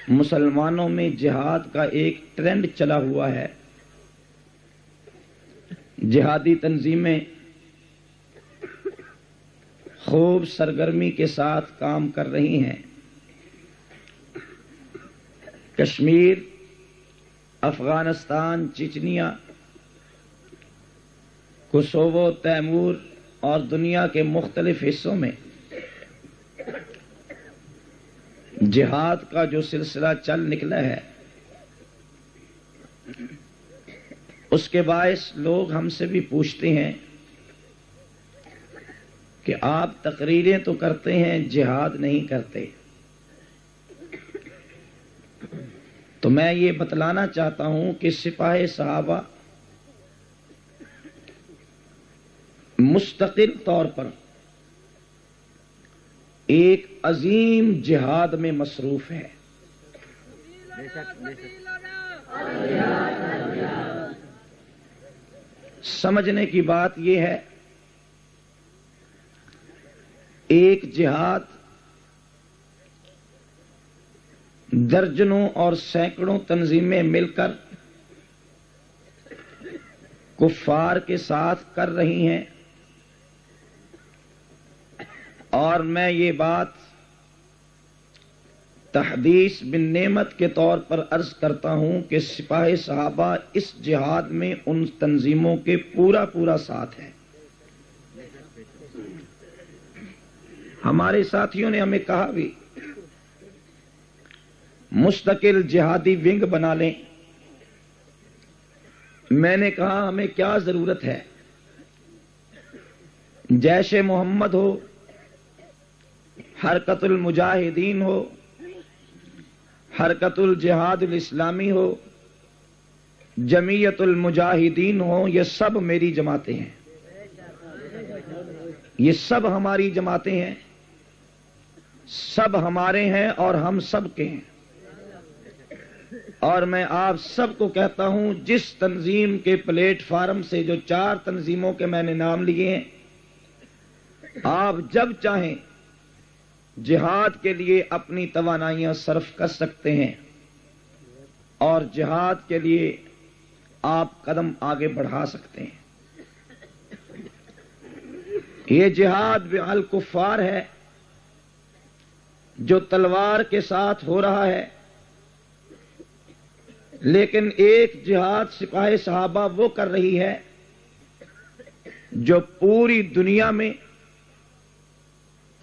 مسلمانوں میں جہاد کا ایک ٹرینڈ چلا ہوا ہے. جہادی تنظیمیں خوب سرگرمی کے ساتھ کام کر رہی ہیں. کشمیر، افغانستان، چچنیا، کوسوو، تیمور اور دنیا کے مختلف حصوں میں جہاد کا جو سلسلہ چل نکلا ہے، اس کے باعث لوگ ہم سے بھی پوچھتے ہیں کہ آپ تقریریں تو کرتے ہیں، جہاد نہیں کرتے. تو میں یہ بتلانا چاہتا ہوں کہ سپاہ صحابہ مستقل طور پر ایک عظیم جہاد میں مصروف ہے. سمجھنے کی بات یہ ہے، ایک جہاد درجنوں اور سینکڑوں تنظیمیں مل کر کفار کے ساتھ کر رہی ہیں، اور میں یہ بات تحدیث بن نعمت کے طور پر عرض کرتا ہوں کہ سپاہ صحابہ اس جہاد میں ان تنظیموں کے پورا ساتھ ہے. ہمارے ساتھیوں نے ہمیں کہا بھی مستقل جہادی ونگ بنا لیں. میں نے کہا ہمیں کیا ضرورت ہے، جیش محمد ہو، حرکت المجاہدین ہو، حرکت الجہاد الاسلامی ہو، جمعیت المجاہدین ہو، یہ سب میری جماعتیں ہیں، یہ سب ہماری جماعتیں ہیں، سب ہمارے ہیں اور ہم سب کے ہیں. اور میں آپ سب کو کہتا ہوں، جس تنظیم کے پلیٹ فارم سے جو 4 تنظیموں کے میں نے نام لیے ہیں، آپ جب چاہیں جہاد کے لیے اپنی توانائیاں صرف کر سکتے ہیں اور جہاد کے لیے آپ قدم آگے بڑھا سکتے ہیں. یہ جہاد بالکفار ہے جو تلوار کے ساتھ ہو رہا ہے، لیکن ایک جہاد سپاہ صحابہ وہ کر رہی ہے جو پوری دنیا میں،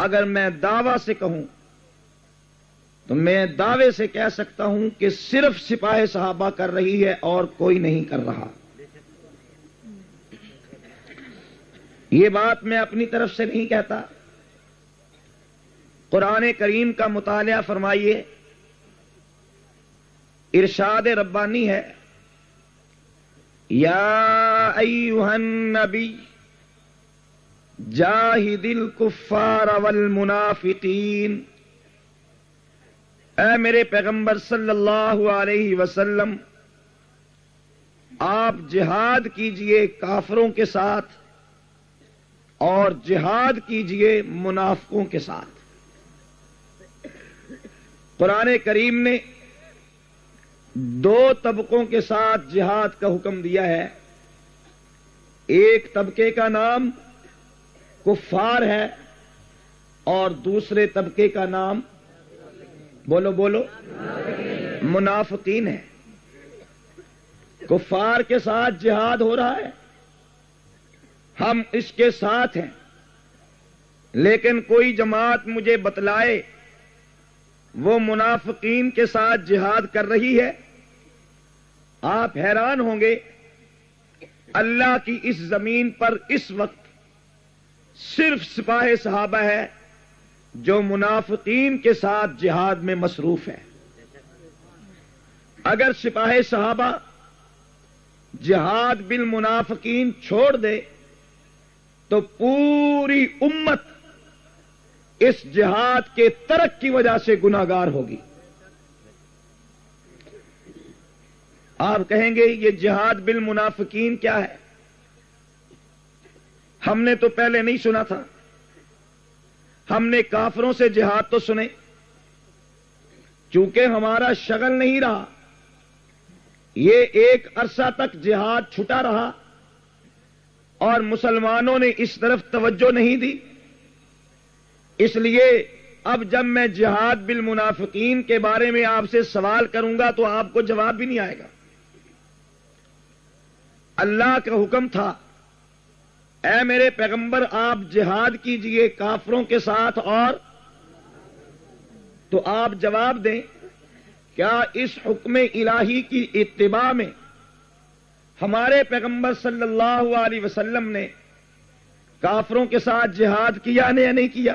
اگر میں دعویٰ سے کہوں تو میں دعوے سے کہہ سکتا ہوں کہ صرف سپاہ صحابہ کر رہی ہے اور کوئی نہیں کر رہا. یہ بات میں اپنی طرف سے نہیں کہتا. قرآن کریم کا مطالعہ فرمائیے، ارشاد ربانی ہے، یا ایھا النبی جاہد الکفار والمنافقین. اے میرے پیغمبر صلی اللہ علیہ وسلم، آپ جہاد کیجئے کافروں کے ساتھ اور جہاد کیجئے منافقوں کے ساتھ. قرآن کریم نے 2 طبقوں کے ساتھ جہاد کا حکم دیا ہے. ایک طبقے کا نام کفار ہے اور دوسرے طبقے کا نام بولو منافقین ہے. کفار کے ساتھ جہاد ہو رہا ہے، ہم اس کے ساتھ ہیں، لیکن کوئی جماعت مجھے بتلائے وہ منافقین کے ساتھ جہاد کر رہی ہے، آپ حیران ہوں گے. اللہ کی اس زمین پر اس وقت صرف سپاہ صحابہ ہے جو منافقین کے ساتھ جہاد میں مصروف ہے. اگر سپاہ صحابہ جہاد بالمنافقین چھوڑ دے تو پوری امت اس جہاد کے ترک کی وجہ سے گناہگار ہوگی. آپ کہیں گے یہ جہاد بالمنافقین کیا ہے؟ ہم نے تو پہلے نہیں سنا تھا. ہم نے کافروں سے جہاد تو سنے، چونکہ ہمارا شغل نہیں رہا، یہ ایک عرصہ تک جہاد چھٹا رہا اور مسلمانوں نے اس طرف توجہ نہیں دی، اس لیے اب جب میں جہاد بالمنافقین کے بارے میں آپ سے سوال کروں گا تو آپ کو جواب بھی نہیں آئے گا۔ اللہ کا حکم تھا، اے میرے پیغمبر آپ جہاد کیجئے کافروں کے ساتھ، اور تو آپ جواب دیں کیا اس حکم الہی کی اتباع میں ہمارے پیغمبر صلی اللہ علیہ وسلم نے کافروں کے ساتھ جہاد کیا یا نہیں کیا؟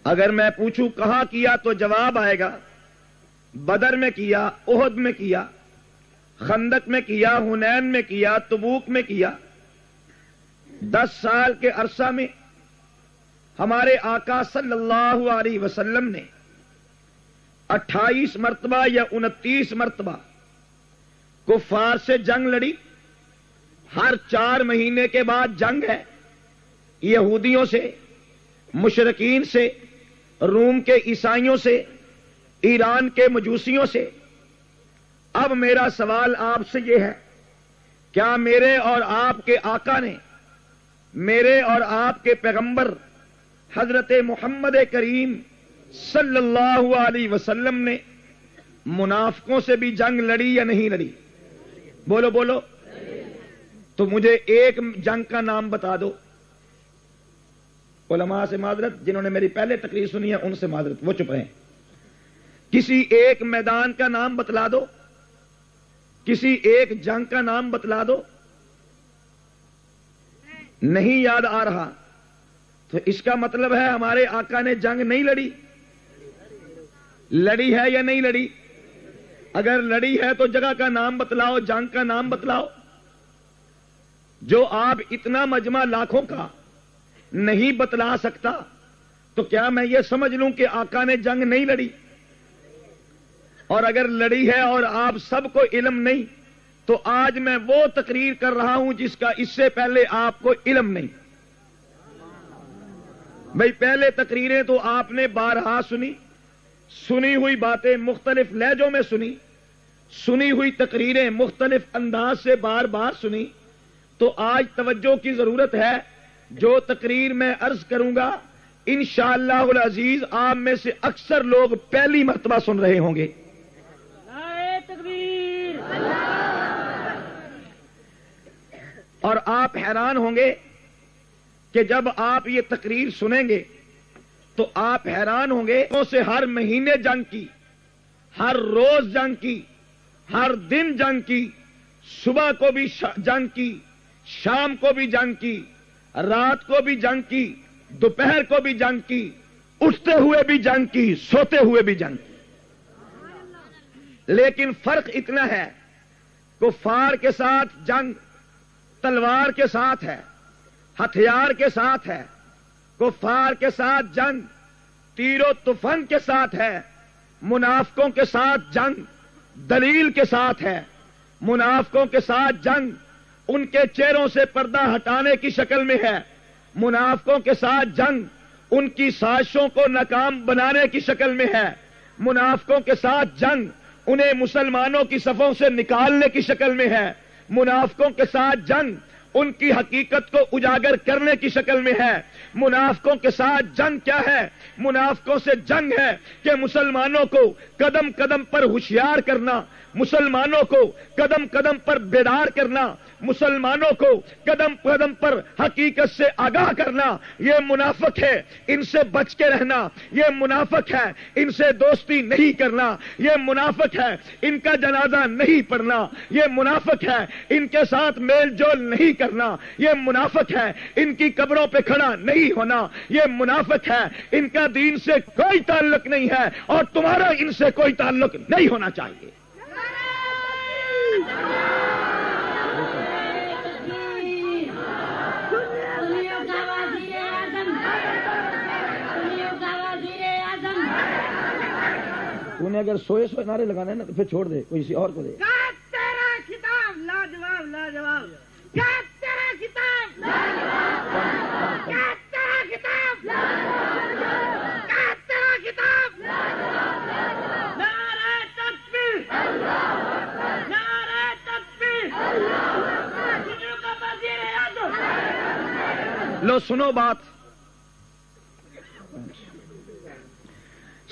اگر میں پوچھوں کہاں کیا تو جواب آئے گا بدر میں کیا، احد میں کیا، خندق میں کیا، حنین میں کیا، تبوک میں کیا۔ 10 سال کے عرصہ میں ہمارے آقا صلی اللہ علیہ وسلم نے 28 مرتبہ یا 29 مرتبہ کفار سے جنگ لڑی۔ ہر 4 مہینے کے بعد جنگ ہے، یہودیوں سے، مشرکین سے، روم کے عیسائیوں سے، ایران کے مجوسیوں سے۔ اب میرا سوال آپ سے یہ ہے، کیا میرے اور آپ کے آقا نے، میرے اور آپ کے پیغمبر حضرت محمد کریم صلی اللہ علیہ وسلم نے منافقوں سے بھی جنگ لڑی یا نہیں لڑی؟ بولو بولو۔ تو مجھے ایک جنگ کا نام بتا دو۔ علماء سے معذرت، جنہوں نے میری پہلے تقریر سنی ہے ان سے معذرت، وہ چپ رہیں۔ کسی ایک میدان کا نام بتلا دو، کسی ایک جنگ کا نام بتلا دو۔ نہیں یاد آ رہا تو اس کا مطلب ہے ہمارے آقا نے جنگ نہیں لڑی۔ لڑی ہے یا نہیں لڑی؟ اگر لڑی ہے تو جگہ کا نام بتلاؤ، جنگ کا نام بتلاؤ۔ جو آپ اتنا مجمع لاکھوں کا نہیں بتلا سکتا تو کیا میں یہ سمجھ لوں کہ آقا نے جنگ نہیں لڑی؟ اور اگر لڑی ہے اور آپ سب کو علم نہیں تو آج میں وہ تقریر کر رہا ہوں جس کا اس سے پہلے آپ کو علم نہیں۔ بھئی پہلے تقریریں تو آپ نے بارہا سنی، سنی ہوئی باتیں مختلف لہجوں میں سنی، سنی ہوئی تقریریں مختلف انداز سے بار بار سنی، تو آج توجہ کی ضرورت ہے۔ جو تقریر میں عرض کروں گا انشاءاللہ العزیز آپ میں سے اکثر لوگ پہلی مرتبہ سن رہے ہوں گے۔ اور آپ حیران ہوں گے کہ جب آپ یہ تقریر سنیں گے تو آپ حیران ہوں گے سے ہر مہینے جنگ کی، ہر روز جنگ کی، ہر دن جنگ کی، صبح کو بھی جنگ کی، شام کو بھی جنگ کی، رات کو بھی جنگ کی، دوپہر کو بھی جنگ کی، اٹھتے ہوئے بھی جنگ کی، سوتے ہوئے بھی جنگ کی۔ لیکن فرق اتنا ہے، کفار کے ساتھ جنگ تلوار کے ساتھ ہے، ہتھیار کے ساتھ ہے۔ کفار کے ساتھ جنگ تیر و تفنگ کے ساتھ ہے، منافقوں کے ساتھ جنگ دلیل کے ساتھ ہے۔ منافقوں کے ساتھ جنگ ان کے چہروں سے پردہ ہٹانے کی شکل میں ہے، منافقوں کے ساتھ جنگ ان کی سازشوں کو ناکام بنانے کی شکل میں ہے، منافقوں کے ساتھ جنگ انہیں مسلمانوں کی صفوں سے نکالنے کی شکل میں ہے، منافقوں کے ساتھ جنگ ان کی حقیقت کو اجاگر کرنے کی شکل میں ہے۔ منافقوں کے ساتھ جنگ کیا ہے؟ منافقوں سے جنگ ہے کہ مسلمانوں کو قدم قدم پر ہوشیار کرنا، مسلمانوں کو قدم قدم پر بیدار کرنا، مسلمانوں کو قدم قدم پر حقیقت سے آگاہ کرنا۔ یہ منافق ہے، ان سے بچ کے رہنا۔ یہ منافق ہے، ان سے دوستی نہیں کرنا۔ یہ منافق ہے، ان کا جنازہ نہیں پڑھنا۔ یہ منافق ہے، ان کے ساتھ میل جول نہیں کرنا۔ یہ منافق ہے، ان کی قبروں پہ کھڑا نہیں ہونا۔ یہ منافق ہے، ان کا دین سے کوئی تعلق نہیں ہے اور تمہارا ان سے کوئی تعلق نہیں ہونا چاہیے۔ انہیں اگر سوئے سوئے نعرے لگانے نا تو پھر چھوڑ دے، کوئی کسی اور کو دے۔ کیا تیرا کتاب لاجواب لاجواب، کیا تیرا کتاب لاجواب، کیا تیرا کتاب لاجواب، کیا تیرا کتاب لاجواب۔ لو سنو بات.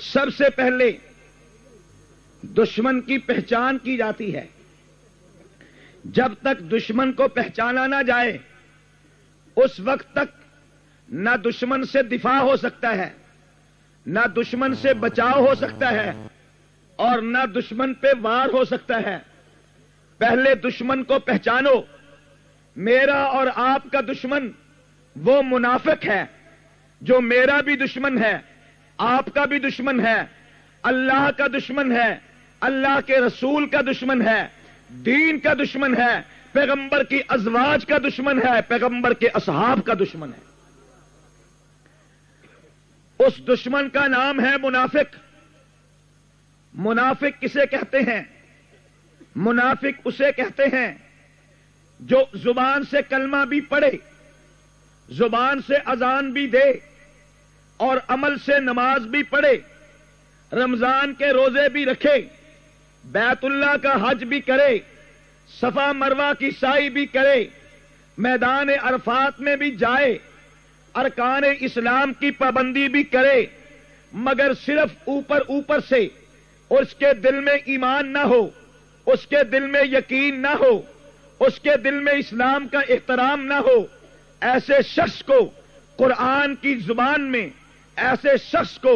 سب سے پہلے دشمن کی پہچان کی جاتی ہے. جب تک دشمن کو پہچانا نہ جائے اس وقت تک نہ دشمن سے دفاع ہو سکتا ہے، نہ دشمن سے بچاؤ ہو سکتا ہے، اور نہ دشمن پہ وار ہو سکتا ہے. پہلے دشمن کو پہچانو. میرا اور آپ کا دشمن وہ منافق ہے جو میرا بھی دشمن ہے، آپ کا بھی دشمن ہے، اللہ کا دشمن ہے، اللہ کے رسول کا دشمن ہے، دین کا دشمن ہے، پیغمبر کی ازواج کا دشمن ہے، پیغمبر کے اصحاب کا دشمن ہے. اس دشمن کا نام ہے منافق. منافق کسے کہتے ہیں؟ منافق اسے کہتے ہیں جو زبان سے کلمہ بھی پڑھے، زبان سے اذان بھی دے، اور عمل سے نماز بھی پڑھے، رمضان کے روزے بھی رکھے، بیت اللہ کا حج بھی کرے، صفا مروہ کی سعی بھی کرے، میدان عرفات میں بھی جائے، ارکان اسلام کی پابندی بھی کرے، مگر صرف اوپر اوپر سے اس کے دل میں ایمان نہ ہو، اس کے دل میں یقین نہ ہو، اس کے دل میں اسلام کا احترام نہ ہو. ایسے شخص کو قرآن کی زبان میں، ایسے شخص کو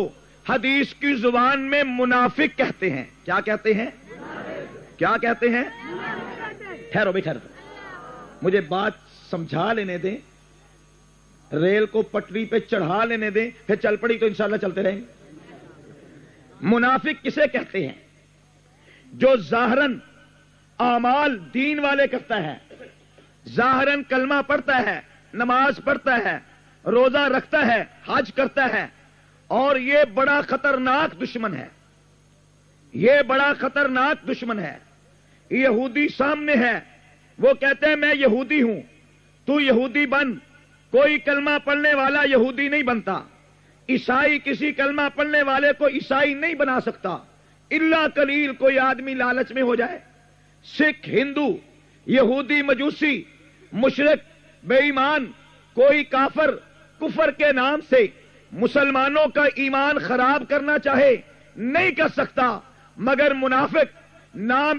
حدیث کی زبان میں منافق کہتے ہیں. کیا کہتے ہیں؟ کیا کہتے ہیں؟ ٹھہرو بھائی، ٹھہرو، مجھے بات سمجھا لینے دیں، ریل کو پٹری پہ چڑھا لینے دیں، پھر چل پڑی تو انشاءاللہ چلتے رہیں گے. منافق کسے کہتے ہیں؟ جو ظاہراً اعمال دین والے کرتا ہے، ظاہراً کلمہ پڑھتا ہے، نماز پڑھتا ہے، روزہ رکھتا ہے، حج کرتا ہے، اور یہ بڑا خطرناک دشمن ہے. یہ بڑا خطرناک دشمن ہے. یہودی سامنے ہے، وہ کہتے ہیں میں یہودی ہوں، تو یہودی بن. کوئی کلمہ پڑھنے والا یہودی نہیں بنتا. عیسائی کسی کلمہ پڑھنے والے کو عیسائی نہیں بنا سکتا، الا قلیل کوئی آدمی لالچ میں ہو جائے. سکھ، ہندو، یہودی، مجوسی، مشرک، بے ایمان، کوئی کافر کفر کے نام سے مسلمانوں کا ایمان خراب کرنا چاہے نہیں کر سکتا، مگر منافق نام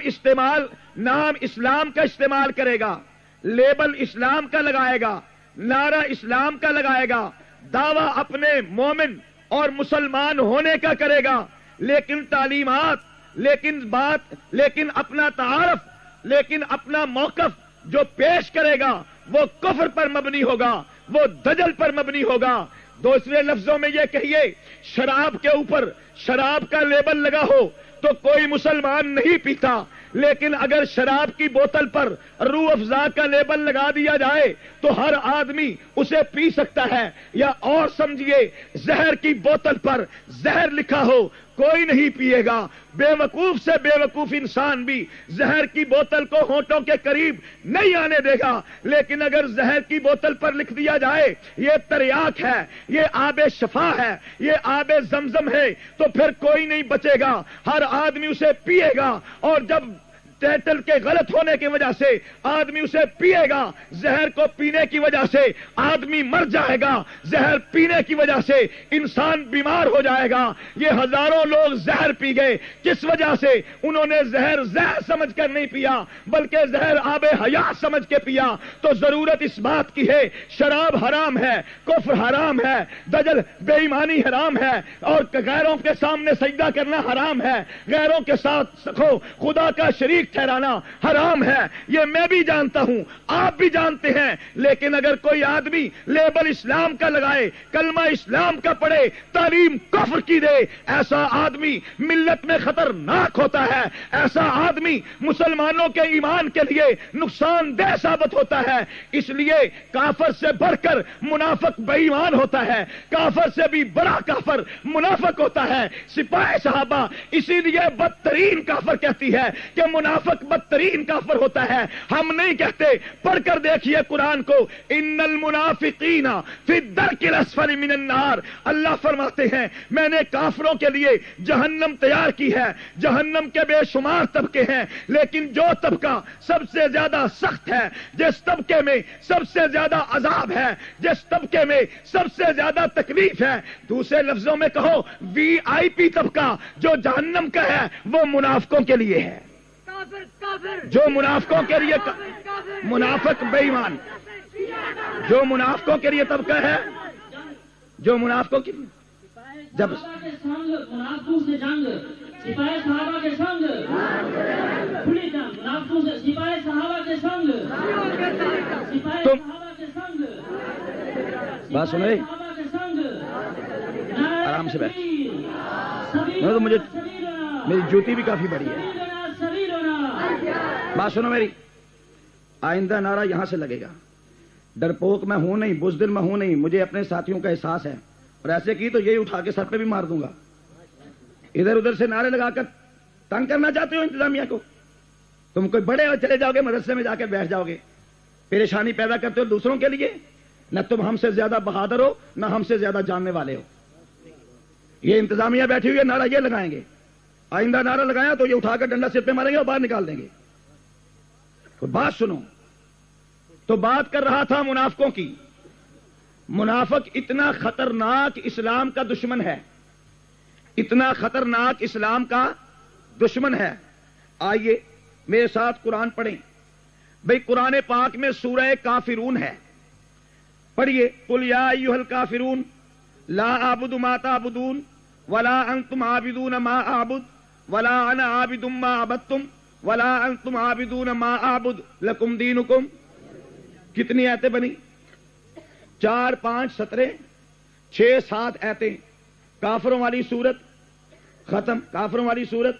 اسلام کا استعمال کرے گا، لیبل اسلام کا لگائے گا، نعرہ اسلام کا لگائے گا، دعویٰ اپنے مومن اور مسلمان ہونے کا کرے گا، لیکن تعلیمات، لیکن بات، لیکن اپنا تعارف، لیکن اپنا موقف جو پیش کرے گا وہ کفر پر مبنی ہوگا، وہ دجل پر مبنی ہوگا. دوسرے لفظوں میں یہ کہیے، شراب کے اوپر شراب کا لیبل لگا ہو تو کوئی مسلمان نہیں پیتا، لیکن اگر شراب کی بوتل پر روح افزا کا لیبل لگا دیا جائے تو ہر آدمی اسے پی سکتا ہے. یا اور سمجھیے، زہر کی بوتل پر زہر لکھا ہو کوئی نہیں پیے گا. بے وقوف سے بے وقوف انسان بھی زہر کی بوتل کو ہونٹوں کے قریب نہیں آنے دے گا، لیکن اگر زہر کی بوتل پر لکھ دیا جائے یہ تریاک ہے، یہ آب شفا ہے، یہ آب زمزم ہے، تو پھر کوئی نہیں بچے گا، ہر آدمی اسے پیے گا. اور جب ٹیٹل کے غلط ہونے کی وجہ سے آدمی اسے پیے گا، زہر کو پینے کی وجہ سے آدمی مر جائے گا، زہر پینے کی وجہ سے انسان بیمار ہو جائے گا. یہ ہزاروں لوگ زہر پی گئے، کس وجہ سے؟ انہوں نے زہر سمجھ کر نہیں پیا بلکہ زہر آب حیات سمجھ کے پیا. تو ضرورت اس بات کی ہے، شراب حرام ہے، کفر حرام ہے، دجل بے ایمانی حرام ہے، اور غیروں کے سامنے سجدہ کرنا حرام ہے، غیروں کے ساتھ خدا کا شریک ٹھہرانا حرام ہے. یہ میں بھی جانتا ہوں، آپ بھی جانتے ہیں، لیکن اگر کوئی آدمی لیبل اسلام کا لگائے، کلمہ اسلام کا پڑھے، تعلیم کفر کی دے، ایسا آدمی ملت میں خطرناک ہوتا ہے. ایسا آدمی مسلمانوں کے ایمان کے لیے نقصان دہ ثابت ہوتا ہے. اس لیے کافر سے بڑھ کر منافق بے ایمان ہوتا ہے، کافر سے بھی بڑا کافر منافق ہوتا ہے. سپاہ صحابہ اسی لیے بدترین کافر کہتی ہے کہ منافق منافق بدترین کافر ہوتا ہے. ہم نہیں کہتے, پڑھ کر دیکھیے قرآن کو, ان المنافقین فی الدرک الاسفل من النار. اللہ فرماتے ہیں میں نے کافروں کے لیے جہنم تیار کی ہے. جہنم کے بے شمار طبقے ہیں, لیکن جو طبقہ سب سے زیادہ سخت ہے, جس طبقے میں سب سے زیادہ عذاب ہے, جس طبقے میں سب سے زیادہ تکلیف ہے, دوسرے لفظوں میں کہو وی آئی پی طبقہ جو جہنم کا ہے, وہ منافقوں کے لیے ہے. جو منافقوں کے لیے منافق بے ایمان, جو منافقوں کے لیے طبقہ ہے, جو منافقوں کے لیے جب منافقوں سے جنگ, سپاہی صحابہ کے سنگ, کھلی جنگ, منافقوں سے سپاہی صحابہ کے سنگ, سپاہی صحابہ کے سنگ, بات سن رہے صحابہ کے سنگ, آرام سے بیٹھ. تو مجھے میری جوتی بھی کافی بڑی ہے. بات سنو میری, آئندہ نعرہ یہاں سے لگے گا. ڈرپوک میں ہوں نہیں, بزدل میں ہوں نہیں, مجھے اپنے ساتھیوں کا احساس ہے, اور ایسے کی تو یہی اٹھا کے سر پہ بھی مار دوں گا. ادھر ادھر سے نعرے لگا کر تنگ کرنا چاہتے ہو انتظامیہ کو. تم کوئی بڑے اور چلے جاؤ گے, مدرسے میں جا کے بیٹھ جاؤ گے, پریشانی پیدا کرتے ہو دوسروں کے لیے. نہ تم ہم سے زیادہ بہادر ہو, نہ ہم سے زیادہ جاننے والے ہو. یہ انتظامیہ بیٹھی ہوئی ہے, نعرہ یہ لگائیں گے. آئندہ نعرہ لگایا تو یہ اٹھا کر ڈنڈا سر پہ ماریں گے اور باہر نکال دیں گے. تو بات سنو, تو بات کر رہا تھا منافقوں کی. منافق اتنا خطرناک اسلام کا دشمن ہے, اتنا خطرناک اسلام کا دشمن ہے. آئیے میرے ساتھ قرآن پڑھیں. بھئی قرآن پاک میں سورہ کافرون ہے, پڑھیے. قل یا ایھا الکافرون لا اعبد ما تعبدون ولا انتم عابدون ما اعبد ولا انا عابد ما عبدتم ولا انتم عابدون ما اعبد لکم دینکم. کتنی آیتیں بنی؟ 4 5 17 6 7 آیتیں. کافروں والی صورت ختم, کافروں والی صورت.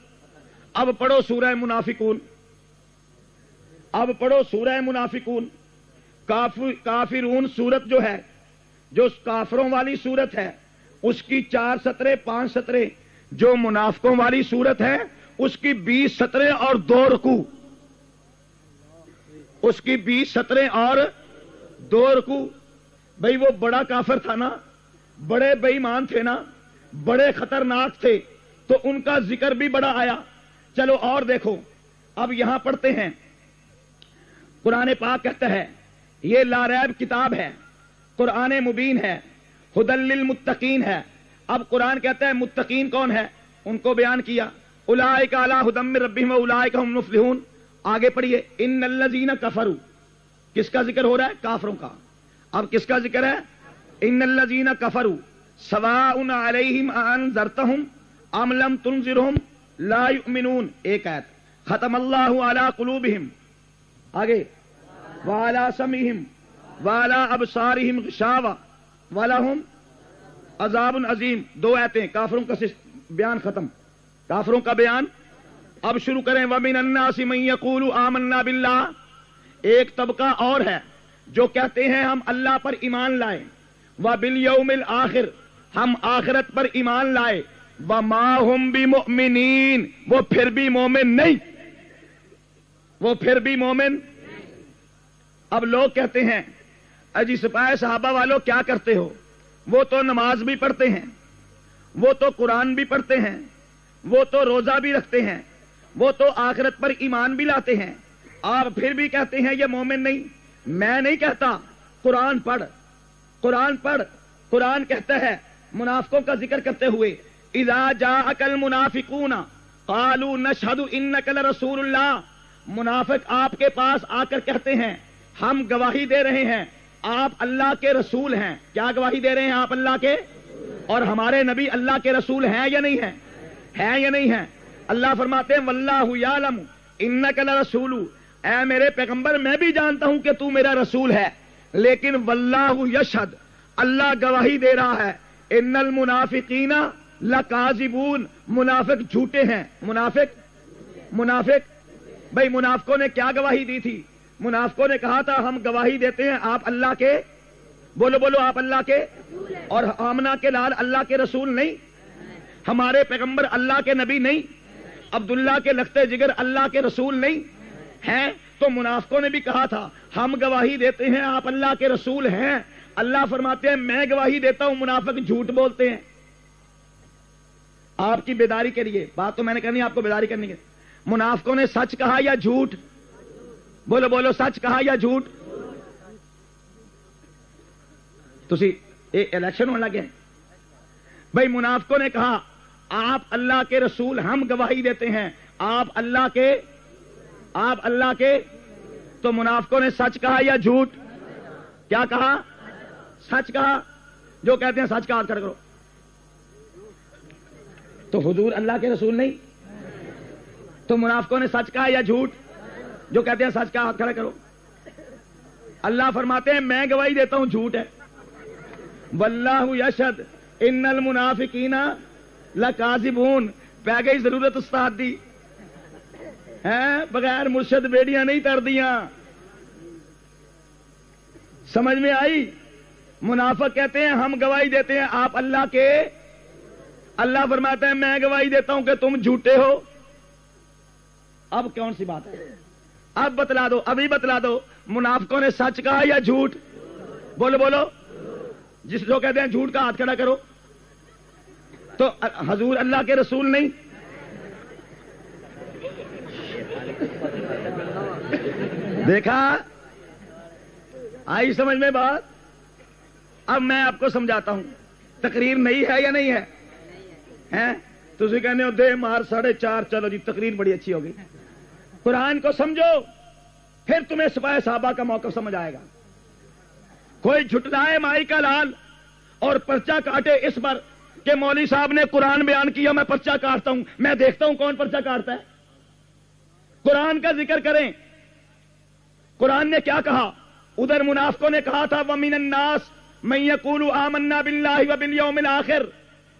اب پڑھو سورہ منافقون, اب پڑھو سورہ منافقون. کافرون صورت جو ہے, جو کافروں والی صورت ہے, اس کی 4 17 5 17. جو منافقوں والی صورت ہے اس کی 20 17 اور 2 رکوع, اس کی 20 17 اور 2 رکوع. بھئی وہ بڑا کافر تھا نا, بڑے بے ایمان تھے نا, بڑے خطرناک تھے, تو ان کا ذکر بھی بڑا آیا. چلو اور دیکھو, اب یہاں پڑھتے ہیں. قرآن پاک کہتا ہے یہ لا ریب کتاب ہے, قرآن مبین ہے, ھدی للمتقین ہے. اب قرآن کہتا ہے متقین کون ہے, ان کو بیان کیا. اولئک علی ھدی من ربہم واولئک هم المفلحون. آگے پڑھیے. ان الذین کفروا, کس کا ذکر ہو رہا ہے؟ کافروں کا. اب کس کا ذکر ہے؟ ان الذین کفروا سواء علیہم انذرتہم ام لم تنذرہم لا یؤمنون. ایک آیت. ختم اللہ علی قلوبہم, آگے, وعلی سمعہم وعلی ابصارہم غشاوہ ولہم عذاب عظیم. 2 آیتیں. کافروں کا بیان ختم, کافروں کا بیان. اب شروع کریں. ومن الناس من یقول آمنا باللہ. ایک طبقہ اور ہے جو کہتے ہیں ہم اللہ پر ایمان لائے, وبالیوم الآخر, ہم آخرت پر ایمان لائے, وما ہم بمؤمنین, وہ پھر بھی مومن نہیں, وہ پھر بھی مومن. اب لوگ کہتے ہیں اجی سپاہی صحابہ والوں کیا کرتے ہو؟ وہ تو نماز بھی پڑھتے ہیں, وہ تو قرآن بھی پڑھتے ہیں, وہ تو روزہ بھی رکھتے ہیں, وہ تو آخرت پر ایمان بھی لاتے ہیں, آپ پھر بھی کہتے ہیں یہ مومن نہیں. میں نہیں کہتا, قرآن پڑھ, قرآن پڑھ. قرآن کہتا ہے منافقوں کا ذکر کرتے ہوئے, اذا جاءک المنافقون قالوا نشہد انک لرسول اللہ. منافق آپ کے پاس آ کر کہتے ہیں ہم گواہی دے رہے ہیں آپ اللہ کے رسول ہیں. کیا گواہی دے رہے ہیں؟ آپ اللہ کے, اور ہمارے نبی اللہ کے رسول ہیں یا نہیں ہیں؟ ہیں یا نہیں ہیں؟ اللہ فرماتے ہیں واللہ یعلم انک لرسول. اے میرے پیغمبر میں بھی جانتا ہوں کہ تو میرا رسول ہے, لیکن واللہ یشہد, اللہ گواہی دے رہا ہے, ان المنافقین لکاذبون, منافق جھوٹے ہیں. منافق بھئی منافقوں نے کیا گواہی دی تھی؟ منافقوں نے کہا تھا ہم گواہی دیتے ہیں آپ اللہ کے, بولو آپ اللہ کے, اور آمنہ کے لال اللہ کے رسول نہیں, ہمارے پیغمبر اللہ کے نبی نہیں. عبداللہ کے لختے جگر اللہ کے رسول نہیں ہیں؟ تو منافقوں نے بھی کہا تھا ہم گواہی دیتے ہیں آپ اللہ کے رسول ہیں. اللہ فرماتے ہیں میں گواہی دیتا ہوں، منافق جھوٹ بولتے ہیں. آپ کی بیداری کے لیے بات تو میں نے کرنی ہے، آپ کو بیداری کرنی ہے. منافقوں نے سچ کہا یا جھوٹ؟ بولو بولو، سچ کہا یا جھوٹ؟ تسی الیکشن ہونے لگے بھائی. منافقوں نے کہا آپ اللہ کے رسول، ہم گواہی دیتے ہیں آپ اللہ کے. تو منافقوں نے سچ کہا یا جھوٹ؟ کیا کہا؟ سچ کہا. جو کہتے ہیں سچ کا ہاتھ کھڑا کرو. تو حضور اللہ کے رسول نہیں؟ تو منافقوں نے سچ کہا یا جھوٹ؟ جو کہتے ہیں سچ کا ہاتھ کھڑا کرو. اللہ فرماتے ہیں میں گواہی دیتا ہوں جھوٹ ہے. واللہ یشہد ان المنافقین لکاذبون. پہ گئی ضرورت استاد دی ہے، بغیر مرشد بیڑیاں نہیں تر دیاں. سمجھ میں آئی؟ منافق کہتے ہیں ہم گواہی دیتے ہیں آپ اللہ کے. اللہ فرماتا ہے میں گواہی دیتا ہوں کہ تم جھوٹے ہو. اب کون سی بات ہے؟ اب بتلا دو، ابھی بتلا دو. منافقوں نے سچ کہا یا جھوٹ؟ بولو بولو. جس جو کہتے ہیں جھوٹ کا ہاتھ کھڑا کرو. تو حضور اللہ کے رسول نہیں؟ دیکھا؟ آئی سمجھ میں بات؟ اب میں آپ کو سمجھاتا ہوں. تقریر نہیں ہے یا نہیں ہے؟ ہیں تو کہنے ہو دے مار 4:30. چلو جی تقریر بڑی اچھی ہوگی. قرآن کو سمجھو پھر تمہیں سپاہ صحابہ کا موقف سمجھ آئے گا. کوئی جھٹلائے مائی کا لال اور پرچہ کاٹے اس پر کہ مولوی صاحب نے قرآن بیان کیا میں پرچہ کاٹتا ہوں. میں دیکھتا ہوں کون پرچہ کاٹتا ہے. قرآن کا ذکر کریں. قرآن نے کیا کہا؟ ادھر منافقوں نے کہا تھا وَمِنَ النَّاسِ مَن يَقُولُ آمَنَّا بِاللَّهِ وَبِالْيَوْمِ الْآخِرِ.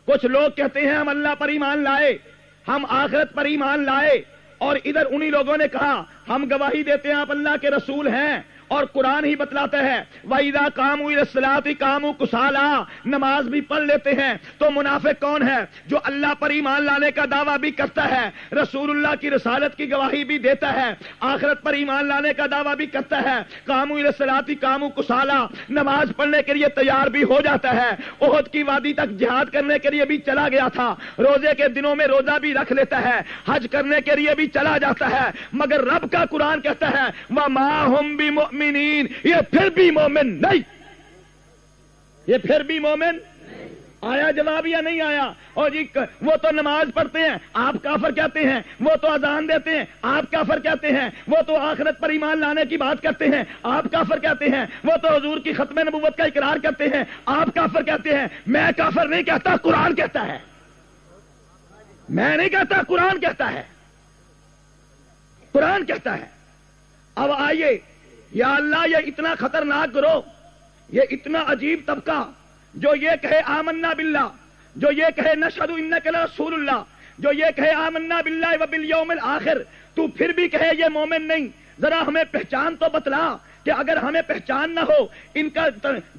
کچھ لوگ کہتے ہیں ہم اللہ پر ایمان لائے، ہم آخرت پر ایمان لائے. اور ادھر انہی لوگوں نے کہا ہم گواہی دیتے ہیں آپ اللہ کے رسول ہیں. اور قرآن ہی بتلاتا ہے وَإِذَا قَامُوا إِلَى الصَّلَاةِ قَامُوا كُسَالَىٰ. نماز بھی پڑھ لیتے ہیں. تو منافق کون ہے؟ جو اللہ پر ایمان لانے کا دعویٰ بھی کرتا ہے، رسول اللہ کی رسالت کی گواہی بھی دیتا ہے، آخرت پر ایمان لانے کا دعویٰ بھی کرتا ہے. قَامُوا إِلَى الصَّلَاةِ قَامُوا كُسَالَىٰ. نماز پڑھنے کے لیے تیار بھی ہو جاتا ہے. احد کی وادی تک جہاد کرنے کے لیے بھی چلا گیا تھا. روزے کے دنوں میں روزہ بھی رکھ لیتا ہے. حج کرنے کے لیے بھی چلا جاتا ہے. مگر رب کا قرآن کہتا ہے وَمَا هُمْ بِمُؤْمِنِينَ. یہ پھر بھی مومن نہیں. یہ پھر بھی مومن آیا جواب یا نہیں آیا؟ اور جی وہ تو نماز پڑھتے ہیں آپ کافر کہتے ہیں، وہ تو اذان دیتے ہیں آپ کافر کہتے ہیں، وہ تو آخرت پر ایمان لانے کی بات کرتے ہیں آپ کافر کہتے ہیں، وہ تو حضور کی ختم نبوت کا اقرار کرتے ہیں آپ کافر کہتے ہیں. میں کافر نہیں کہتا، قرآن کہتا ہے. میں نہیں کہتا، قرآن کہتا ہے. قرآن کہتا ہے. اب آئیے یا اللہ یہ اتنا خطرناک گروہ، یہ اتنا عجیب طبقہ جو یہ کہے آمنا باللہ، جو یہ کہے نشہد انک لرسول اللہ، جو یہ کہے آمنا باللہ وبالیوم الآخر، تو پھر بھی کہے یہ مومن نہیں. ذرا ہمیں پہچان تو بتلا کہ اگر ہمیں پہچان نہ ہو، ان کا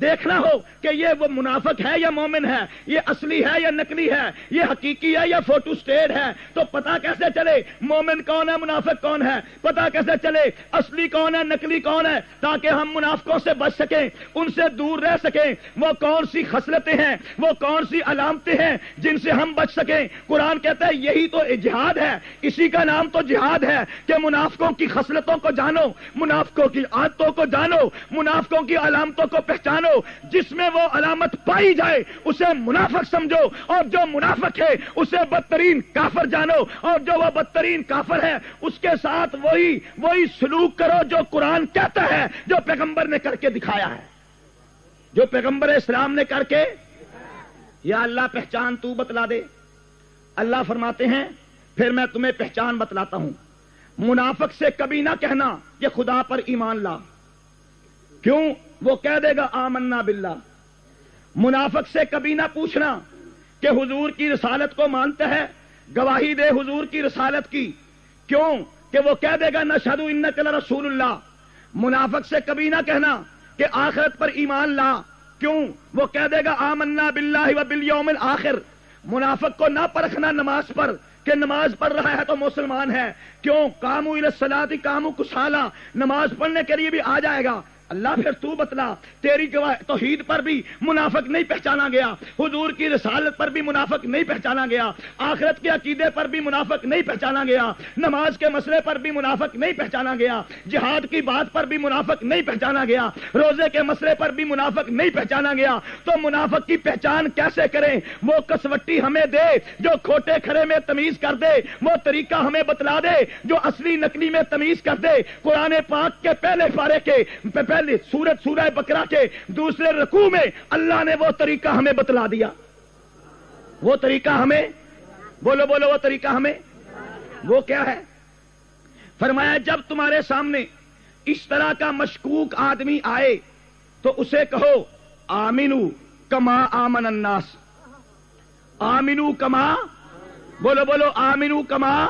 دیکھنا ہو کہ یہ وہ منافق ہے یا مومن ہے، یہ اصلی ہے یا نقلی ہے، یہ حقیقی ہے یا فوٹو سٹیٹ ہے، تو پتہ کیسے چلے مومن کون ہے منافق کون ہے؟ پتہ کیسے چلے اصلی کون ہے نقلی کون ہے؟ تاکہ ہم منافقوں سے بچ سکیں، ان سے دور رہ سکیں. وہ کون سی خصلتیں ہیں، وہ کون سی علامتیں ہیں جن سے ہم بچ سکیں؟ قرآن کہتا ہے یہی تو جہاد ہے، اسی کا نام تو جہاد ہے کہ منافقوں کی خصلتوں کو جانو، منافقوں کی عادتوں کو جانو، منافقوں کی علامتوں کو پہچانو. جس میں وہ علامت پائی جائے اسے منافق سمجھو، اور جو منافق ہے اسے بدترین کافر جانو، اور جو وہ بدترین کافر ہے اس کے ساتھ وہی سلوک کرو جو قرآن کہتا ہے، جو پیغمبر نے کر کے دکھایا ہے، جو پیغمبر اسلام نے کر کے. یا اللہ پہچان تو بتلا دے. اللہ فرماتے ہیں پھر میں تمہیں پہچان بتلاتا ہوں. منافق سے کبھی نہ کہنا کہ خدا پر ایمان لا. کیوں؟ وہ کہہ دے گا آمنا باللہ. منافق سے کبھی نہ پوچھنا کہ حضور کی رسالت کو مانتا ہے، گواہی دے حضور کی رسالت کی. کیوں؟ کہ وہ کہہ دے گا نشہد انک لرسول اللہ. منافق سے کبھی نہ کہنا کہ آخرت پر ایمان لا. کیوں؟ وہ کہہ دے گا آمنا باللہ وبالیوم الآخر. منافق کو نہ پرکھنا نماز پر کہ نماز پڑھ رہا ہے تو مسلمان ہے. کیوں؟ قاموا الی الصلاۃ قاموا کسالى، نماز پڑھنے کے لیے بھی آ جائے گا. اللہ پھر تو بتلا، تیری توحید پر بھی منافق نہیں پہچانا گیا، حضور کی رسالت پر بھی منافق نہیں پہچانا گیا، آخرت کے عقیدے پر بھی منافق نہیں پہچانا گیا، نماز کے مسئلے پر بھی منافق نہیں پہچانا گیا، جہاد کی بات پر بھی منافق نہیں پہچانا گیا، روزے کے مسئلے پر بھی منافق نہیں پہچانا گیا. تو منافق کی پہچان کیسے کریں؟ وہ کسوٹی ہمیں دے جو کھوٹے کھرے میں تمیز کر دے، وہ طریقہ ہمیں بتلا دے جو اصلی نقلی میں تمیز کر دے. قرآن پاک کے پہلے پارے کے پہلی سورہ بقرہ کے دوسرے رکوع میں اللہ نے وہ طریقہ ہمیں بتلا دیا. وہ طریقہ ہمیں بولو وہ طریقہ ہمیں وہ کیا ہے؟ فرمایا جب تمہارے سامنے اس طرح کا مشکوک آدمی آئے تو اسے کہو آمنو کما آمن الناس. آمنو کما بولو آمنو کما.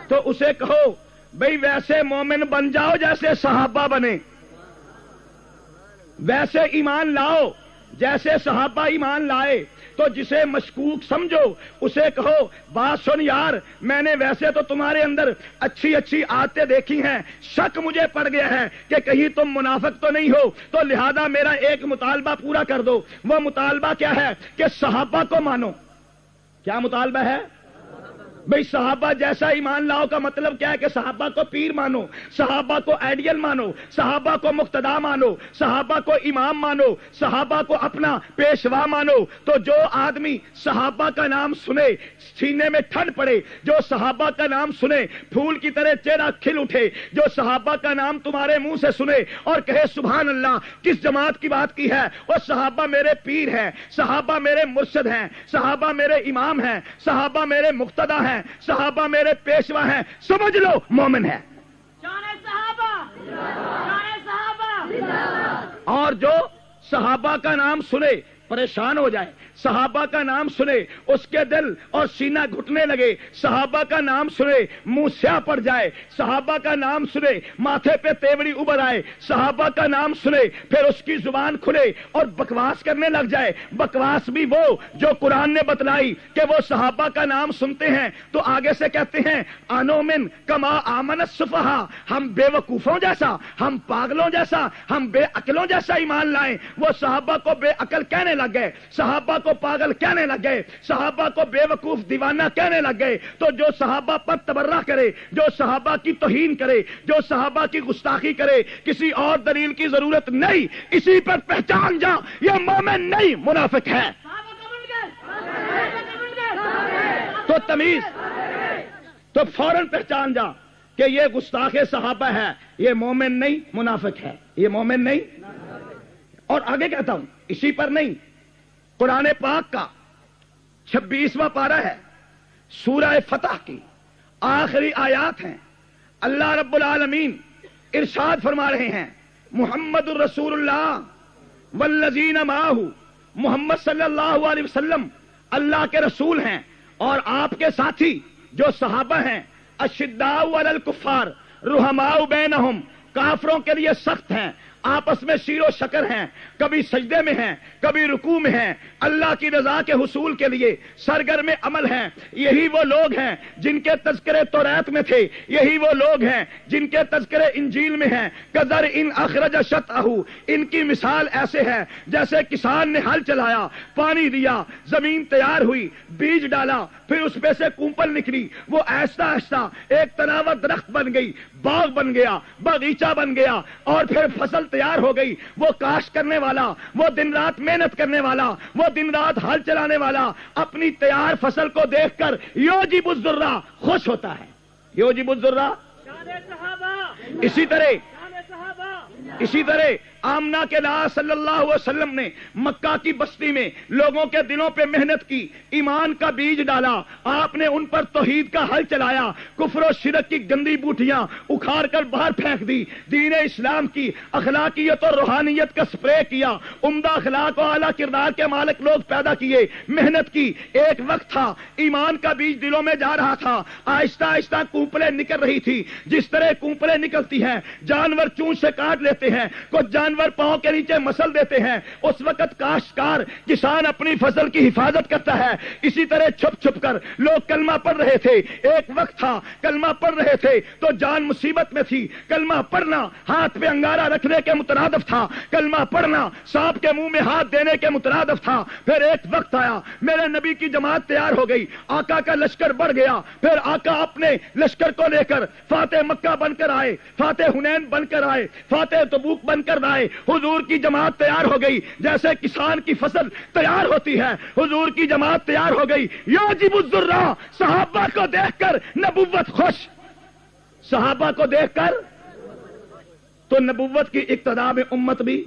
تو اسے کہو بھئی ویسے مومن بن جاؤ جیسے صحابہ بنے، ویسے ایمان لاؤ جیسے صحابہ ایمان لائے. تو جسے مشکوک سمجھو اسے کہو بات سن یار، میں نے ویسے تو تمہارے اندر اچھی عادتیں دیکھی ہیں، شک مجھے پڑ گیا ہے کہ کہیں تم منافق تو نہیں ہو، تو لہذا میرا ایک مطالبہ پورا کر دو. وہ مطالبہ کیا ہے؟ کہ صحابہ کو مانو. کیا مطالبہ ہے؟ بھئی صحابہ جیسا ایمان لاؤ کا مطلب کیا ہے؟ کہ صحابہ کو پیر مانو، صحابہ کو آئیڈیل مانو، صحابہ کو مقتدا مانو، صحابہ کو امام مانو، صحابہ کو اپنا پیشوا مانو. تو جو آدمی صحابہ کا نام سنے سینے میں ٹھنڈ پڑے، جو صحابہ کا نام سنے پھول کی طرح چہرہ کھل اٹھے، جو صحابہ کا نام تمہارے منہ سے سنے اور کہے سبحان اللہ، کس جماعت کی بات کی ہے؟ وہ صحابہ میرے پیر ہیں، صحابہ میرے مرشد ہیں، صحابہ میرے امام ہیں، صحابہ میرے مقتدا ہیں، صحابہ میرے پیشوا ہیں، سمجھ لو مومن ہے. شان صحابہ، شان صحابہ. اور جو صحابہ کا نام سنے پریشان ہو جائے، صحابہ کا نام سنے اس کے دل اور سینہ گھٹنے لگے، صحابہ کا نام سنے منہ سیاہ پڑ جائے، صحابہ کا نام سنے ماتھے پہ تیوری ابھر آئے، صحابہ کا نام سنے پھر اس کی زبان کھلے اور بکواس کرنے لگ جائے. بکواس بھی وہ جو قرآن نے بتلائی کہ وہ صحابہ کا نام سنتے ہیں تو آگے سے کہتے ہیں انومن کما آمن السفہاء، ہم بے وقوفوں جیسا، ہم پاگلوں جیسا، ہم بے عقلوں جیسا ایمان لائیں. وہ صحابہ کو بے عقل کہنے لگ گئے، صحابہ کو پاگل کہنے لگ گئے، صحابہ کو بے وقوف دیوانہ کہنے لگ گئے. تو جو صحابہ پر تبرہ کرے، جو صحابہ کی توہین کرے، جو صحابہ کی گستاخی کرے، کسی اور دلیل کی ضرورت نہیں، اسی پر پہچان جا یہ مومن نہیں منافق ہے. تو تمیز تو فوراً پہچان جا کہ یہ گستاخ صحابہ ہے، یہ مومن نہیں منافق ہے، یہ مومن نہیں. اور آگے کہتا ہوں اسی پر نہیں، قرآن پاک کا 26واں پارہ ہے، سورہ فتح کی آخری آیات ہیں. اللہ رب العالمین ارشاد فرما رہے ہیں محمد الرسول اللہ والذین معہ، محمد صلی اللہ علیہ وسلم اللہ کے رسول ہیں اور آپ کے ساتھی جو صحابہ ہیں، اشداء علی الکفار رحماء بینہم، کافروں کے لیے سخت ہیں، آپس میں شیر و شکر ہیں، کبھی سجدے میں ہیں، کبھی رکوع میں ہیں، اللہ کی رضا کے حصول کے لیے سرگرم عمل ہیں. یہی وہ لوگ ہیں جن کے تذکرے توریت میں تھے، یہی وہ لوگ ہیں جن کے تذکرے انجیل میں ہیں. قدر ان اخرج شطأہ، ان کی مثال ایسے ہے جیسے کسان نے ہل چلایا، پانی دیا، زمین تیار ہوئی، بیج ڈالا، پھر اس میں سے کونپل نکلی، وہ آہستہ آہستہ ایک تناور درخت بن گئی، باغ بن گیا، باغیچہ بن گیا، اور پھر فصل تیار ہو گئی. وہ کاشت کرنے والا، وہ دن رات محنت کرنے والا، وہ دن رات ہل چلانے والا اپنی تیار فصل کو دیکھ کر یوجب الذرہ خوش ہوتا ہے. یوجب الذرہ. اسی طرح آمنہ کے لاء صلی اللہ علیہ وسلم نے مکہ کی بستی میں لوگوں کے دلوں پہ محنت کی، ایمان کا بیج ڈالا، آپ نے ان پر توحید کا ہل چلایا، کفر و شرک کی گندی بوٹیاں اکھاڑ کر باہر پھینک دی، دین اسلام کی اخلاقیت اور روحانیت کا سپرے کیا، عمدہ اخلاق و اعلیٰ کردار کے مالک لوگ پیدا کیے، محنت کی. ایک وقت تھا ایمان کا بیج دلوں میں جا رہا تھا، آہستہ آہستہ کونپلیں نکل رہی تھی. جس طرح کونپلیں نکلتی ہیں، جانور چونچ سے کاٹ لیتے ہیں، کچھ جانور جانور پاؤں کے نیچے مسل دیتے ہیں، اس وقت کاشتکار کسان اپنی فصل کی حفاظت کرتا ہے۔ اسی طرح چھپ چھپ کر لوگ کلمہ پڑھ رہے تھے۔ ایک وقت تھا کلمہ پڑھ رہے تھے تو جان مصیبت میں تھی، کلمہ پڑھنا ہاتھ پہ انگارہ رکھنے کے مترادف تھا، کلمہ پڑھنا سانپ کے منہ میں ہاتھ دینے کے مترادف تھا۔ پھر ایک وقت آیا، میرے نبی کی جماعت تیار ہو گئی، آقا کا لشکر بڑھ گیا، پھر آقا اپنے لشکر کو لے کر فاتح مکہ بن کر آئے، فاتح حنین بن کر آئے، فاتح تبوک بن کر آئے۔ حضور کی جماعت تیار ہو گئی جیسے کسان کی فصل تیار ہوتی ہے، حضور کی جماعت تیار ہو گئی۔ یعجب الذرا، صحابہ کو دیکھ کر نبوت خوش، صحابہ کو دیکھ کر تو نبوت کی اقتدا میں امت بھی،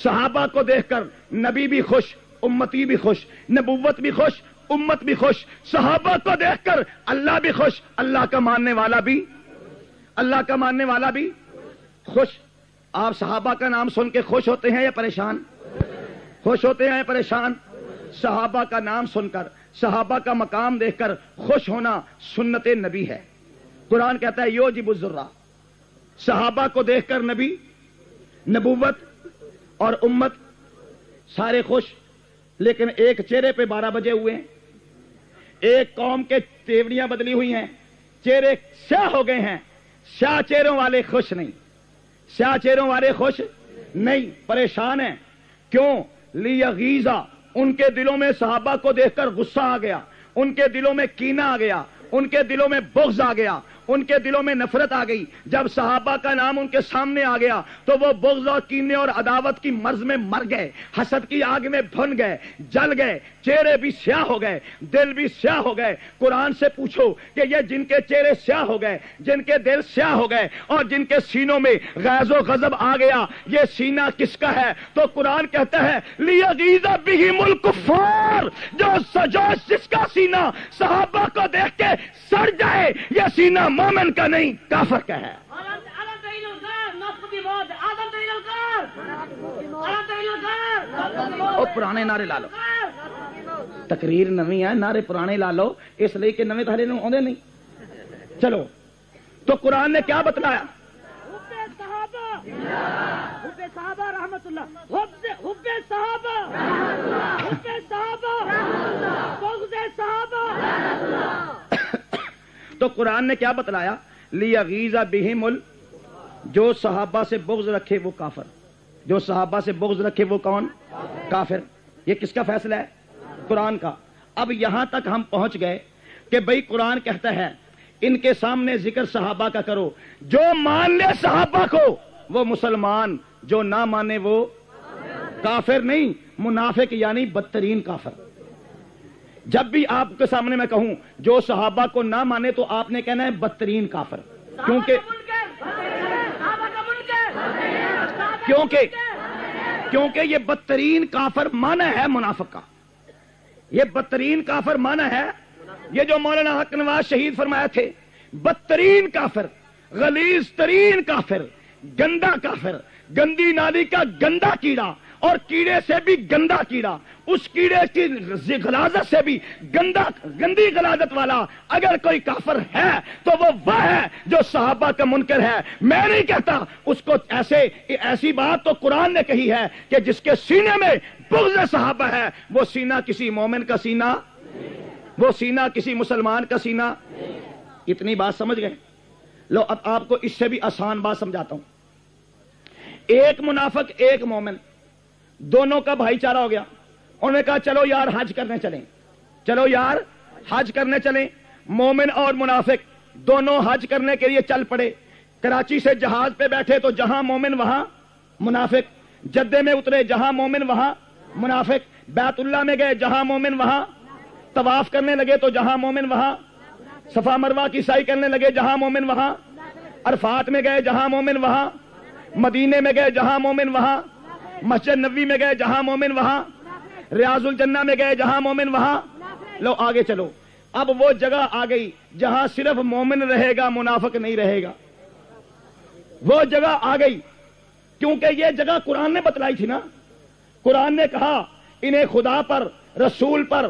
صحابہ کو دیکھ کر نبی بھی خوش، امتی بھی خوش، نبوت بھی خوش، امت بھی خوش، صحابہ کو دیکھ کر اللہ بھی خوش، اللہ کا ماننے والا بھی، اللہ کا ماننے والا بھی خوش۔ آپ صحابہ کا نام سن کے خوش ہوتے ہیں یا پریشان؟ خوش ہوتے ہیں یا پریشان؟ صحابہ کا نام سن کر، صحابہ کا مقام دیکھ کر خوش ہونا سنت نبی ہے۔ قرآن کہتا ہے یعجب الذرا، صحابہ کو دیکھ کر نبی، نبوت اور امت سارے خوش، لیکن ایک چہرے پہ 12 بجے ہوئے ہیں، ایک قوم کے تیوریاں بدلی ہوئی ہیں، چہرے سیاہ ہو گئے ہیں، سیاہ چہروں والے خوش نہیں، سیاہ چہروں والے خوش نہیں، پریشان ہیں۔ کیوں؟ لیغیظا، ان کے دلوں میں صحابہ کو دیکھ کر غصہ آ گیا، ان کے دلوں میں کینہ آ گیا، ان کے دلوں میں بغض آ گیا، ان کے دلوں میں نفرت آ گئی۔ جب صحابہ کا نام ان کے سامنے آ گیا تو وہ بغض اور کینے اور عداوت کی مرض میں مر گئے، حسد کی آگ میں بھن گئے، جل گئے، چہرے بھی سیاہ ہو گئے، دل بھی سیاہ ہو گئے۔ قرآن سے پوچھو کہ یہ جن کے چہرے سیاہ ہو گئے، جن کے دل سیاہ ہو گئے اور جن کے سینوں میں غیظ و غضب آ گیا، یہ سینہ کس کا ہے؟ تو قرآن کہتا ہے لیغیظ بہم الکفار، جو جس کا سینہ صحابہ کو دیکھ کے سڑ جائے، یہ سینہ مومن کا نہیں کافر کا ہے۔ اور پرانے نعرے لا لو، تقریر نویں ہے، نعرے پرانے لا لو، اس لیے کہ نویں تھارے آدھے نہیں۔ چلو تو قرآن نے کیا بتلایا؟ حب صحابہ رحمت اللہ، حب صحابہ، حب صحابہ، بغض صحابہ۔ تو قرآن نے کیا بتلایا؟ لیغیظ بہم جو صحابہ سے بغض رکھے وہ کافر، جو صحابہ سے بغض رکھے وہ کون؟ کافر۔ یہ کس کا فیصلہ ہے؟ قرآن کا۔ اب یہاں تک ہم پہنچ گئے کہ بھئی قرآن کہتا ہے ان کے سامنے ذکر صحابہ کا کرو، جو مان لے صحابہ کو وہ مسلمان، جو نہ مانے وہ کافر نہیں، منافق یعنی بدترین کافر۔ جب بھی آپ کے سامنے میں کہوں جو صحابہ کو نہ مانے تو آپ نے کہنا ہے بدترین کافر، کیونکہ یہ بدترین کافر معنی ہے منافق کا، یہ بدترین کافر معنی ہے۔ یہ جو مولانا حق نواز شہید فرمایا تھے، بدترین کافر، غلیظ ترین کافر، گندا کافر، گندی نالی کا گندا کیڑا، اور کیڑے سے بھی گندا کیڑا، اس کیڑے کی غلاظت سے بھی گندی غلاظت والا اگر کوئی کافر ہے تو وہ ہے جو صحابہ کا منکر ہے۔ میں نہیں کہتا اس کو، ایسی بات تو قرآن نے کہی ہے کہ جس کے سینے میں بغض صحابہ ہے وہ سینہ کسی مومن کا سینہ، وہ سینہ کسی مسلمان کا سینہ۔ اتنی بات سمجھ گئے؟ لو اب آپ کو اس سے بھی آسان بات سمجھاتا ہوں۔ ایک منافق ایک مومن، دونوں کا بھائی چارہ ہو گیا، انہوں نے کہا چلو یار حج کرنے چلیں، چلو یار حج کرنے چلیں۔ مومن اور منافق دونوں حج کرنے کے لیے چل پڑے۔ کراچی سے جہاز پہ بیٹھے تو جہاں مومن وہاں منافق، جدے میں اترے جہاں مومن وہاں منافق، بیت اللہ میں گئے جہاں مومن وہاں، طواف کرنے لگے تو جہاں مومن وہاں، صفا مروہ کی سعی کرنے لگے جہاں مومن وہاں، عرفات میں گئے جہاں مومن وہاں، مدینے میں گئے جہاں مومن وہاں، مسجد نبوی میں گئے جہاں مومن وہاں، ریاض الجنہ میں گئے جہاں مومن وہاں۔ لو آگے چلو، اب وہ جگہ آ گئی جہاں صرف مومن رہے گا، منافق نہیں رہے گا۔ وہ جگہ آ گئی کیونکہ یہ جگہ قرآن نے بتلائی تھی نا۔ قرآن نے کہا انہیں خدا پر، رسول پر،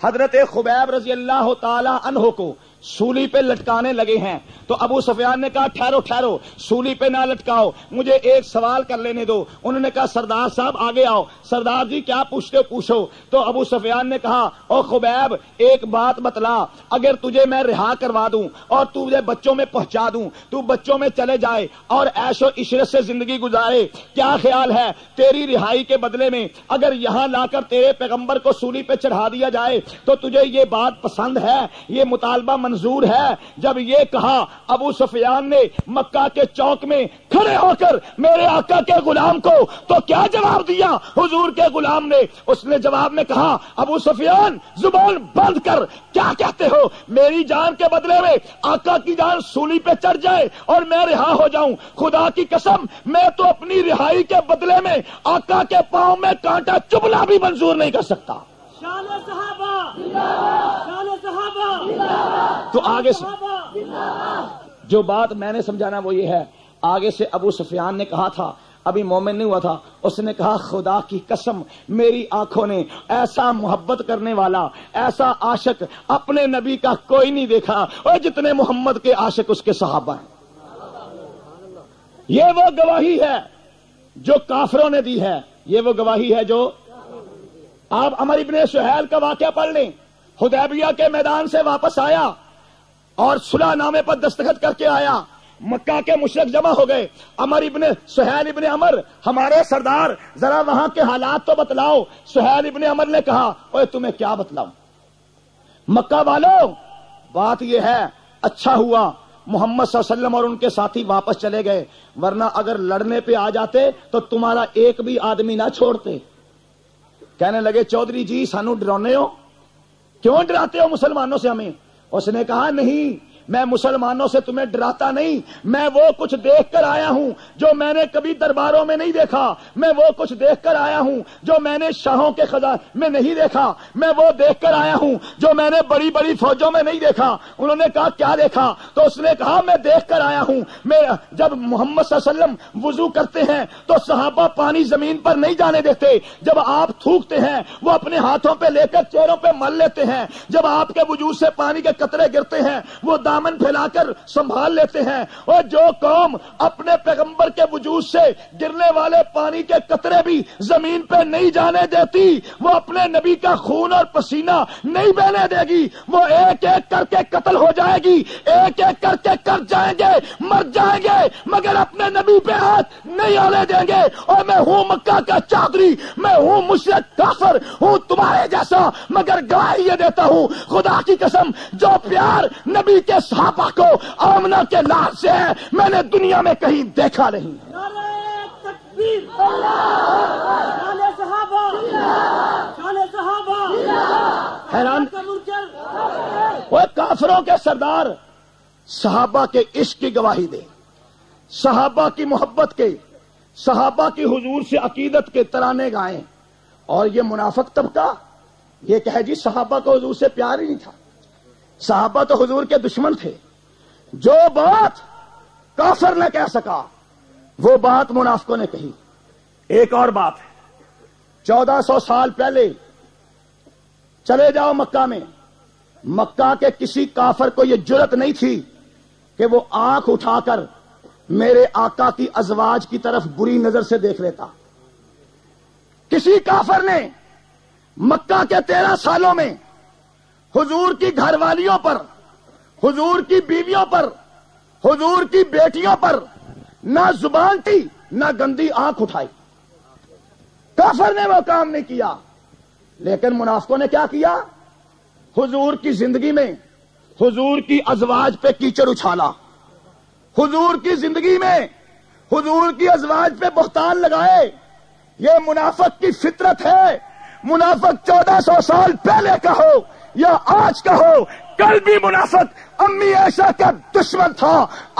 حضرت خبیب رضی اللہ تعالی عنہ کو سولی پہ لٹکانے لگے ہیں تو ابو سفیان نے کہا ٹھہرو ٹھہرو، سولی پہ نہ لٹکاؤ، مجھے ایک سوال کر لینے دو۔ انہوں نے کہا سردار صاحب آگے آؤ۔ سردار جی کیا پوچھتے ہو پوچھو۔ تو ابو سفیان نے کہا او خبیب ایک بات بتلا، اگر تجھے میں رہا کروا دوں اور تجھے بچوں میں پہنچا دوں، تو بچوں میں چلے جائے اور عیش و عشرت سے زندگی گزارے، کیا خیال ہے تیری رہائی کے بدلے میں اگر یہاں لا کر تیرے پیغمبر کو سولی پہ چڑھا دیا جائے تو تجھے یہ بات پسند ہے، یہ مطالبہ منظور ہے؟ جب یہ کہا ابو سفیان نے مکہ کے چوک میں کھڑے ہو کر میرے آقا کے غلام کو تو کیا جواب دیا حضور کے غلام نے؟ اس نے جواب میں کہا ابو سفیان زبان بند کر، کیا کہتے ہو میری جان کے بدلے میں آقا کی جان سولی پہ چڑھ جائے اور میں رہا ہو جاؤں؟ خدا کی قسم میں تو اپنی رہائی کے بدلے میں آقا کے پاؤں میں کانٹا چبھنا بھی منظور نہیں کر سکتا۔ شان صحابہ، شان صحابہ، تو آگے سے جو بات میں نے سمجھانا وہ یہ ہے، آگے سے ابو سفیان نے کہا تھا، ابھی مومن نہیں ہوا تھا، اس نے کہا خدا کی قسم میری آنکھوں نے ایسا محبت کرنے والا، ایسا عاشق اپنے نبی کا کوئی نہیں دیکھا، اور جتنے محمد کے عاشق اس کے صحابہ ہیں۔ یہ وہ گواہی ہے جو کافروں نے دی ہے، یہ وہ گواہی ہے جو آپ عمر ابن سہیل کا واقعہ پڑھ لیں، حدیبیہ کے میدان سے واپس آیا اور صلح نامے پر دستخط کر کے آیا، مکہ کے مشرک جمع ہو گئے، عمر ابن سہیل ابن عمر ہمارے سردار ذرا وہاں کے حالات تو بتلاؤ۔ سہیل ابن عمر نے کہا اوے تمہیں کیا بتلاؤں، مکہ والوں بات یہ ہے اچھا ہوا محمد صلی اللہ علیہ وسلم اور ان کے ساتھی واپس چلے گئے، ورنہ اگر لڑنے پہ آ جاتے تو تمہارا ایک بھی آدمی نہ چھوڑتے۔ کہنے لگے چودھری جی سانو ڈرانے ہو، کیوں ڈراتے ہو مسلمانوں سے ہمیں؟ اس نے کہا نہیں میں مسلمانوں سے تمہیں ڈراتا نہیں، میں وہ کچھ دیکھ کر آیا ہوں جو میں نے کبھی درباروں میں نہیں دیکھا، میں وہ کچھ دیکھ کر آیا ہوں جو میں نے شاہوں کے خزانے میں نہیں دیکھا، میں وہ دیکھ کر آیا ہوں جو میں نے بڑی بڑی فوجوں میں نہیں دیکھا۔ انہوں نے کہا کیا دیکھا؟ تو اس نے کہا میں دیکھ کر آیا ہوں جب محمد صلی اللہ علیہ وسلم وضو کرتے ہیں تو صحابہ پانی زمین پر نہیں جانے دیتے، جب آپ تھوکتے ہیں وہ اپنے ہاتھوں پہ لے کر چہروں پہ مل لیتے ہیں، جب آپ کے وجود سے پانی کے قطرے گرتے ہیں وہ دامن پھیلا کر سنبھال لیتے ہیں، اور جو قوم اپنے پیغمبر کے وجود سے گرنے والے پانی کے قطرے بھی زمین پہ نہیں جانے دیتی وہ اپنے نبی کا خون اور پسینہ نہیں بہنے دے گی، وہ ایک ایک کر کے قتل ہو جائے گی، ایک ایک کر کے کر جائیں گے، مر جائیں گے، مگر اپنے نبی پہ ہاتھ نہیں آنے دیں گے۔ اور میں ہوں مکہ کا چادری، میں ہوں مشرک کافر، ہوں تمہارے جیسا، مگر گواہی یہ دیتا ہوں خدا کی قسم جو پیار نبی کے صحابہ کو آمنہ کے لال سے ہے میں نے دنیا میں کہیں دیکھا نہیں۔ نعرہ تکبیر، شان صحابہ، شان صحابہ، حیران کا منکر، وہ کافروں کے سردار صحابہ کے عشق کی گواہی دے، صحابہ کی محبت کے، صحابہ کی حضور سے عقیدت کے ترانے گائیں، اور یہ منافق طبقہ یہ کہے جی صحابہ کو حضور سے پیار ہی نہیں تھا، صحابہ تو حضور کے دشمن تھے۔ جو بات کافر نے کہہ سکا وہ بات منافقوں نے کہی۔ ایک اور بات ہے، 1400 سال پہلے چلے جاؤ مکہ میں، مکہ کے کسی کافر کو یہ جرت نہیں تھی کہ وہ آنکھ اٹھا کر میرے آقا کی ازواج کی طرف بری نظر سے دیکھ لیتا۔ کسی کافر نے مکہ کے 13 سالوں میں حضور کی گھر والیوں پر، حضور کی بیویوں پر، حضور کی بیٹیوں پر نہ زبان تھی نہ گندی آنکھ اٹھائی، کافر نے وہ کام نہیں کیا۔ لیکن منافقوں نے کیا کیا؟ حضور کی زندگی میں حضور کی ازواج پہ کیچڑ اچھالا، حضور کی زندگی میں حضور کی ازواج پہ بہتان لگائے۔ یہ منافق کی فطرت ہے۔ منافق 1400 سال پہلے کا ہو یا آج کا ہو، کل بھی منافق امی عائشہ کا دشمن تھا،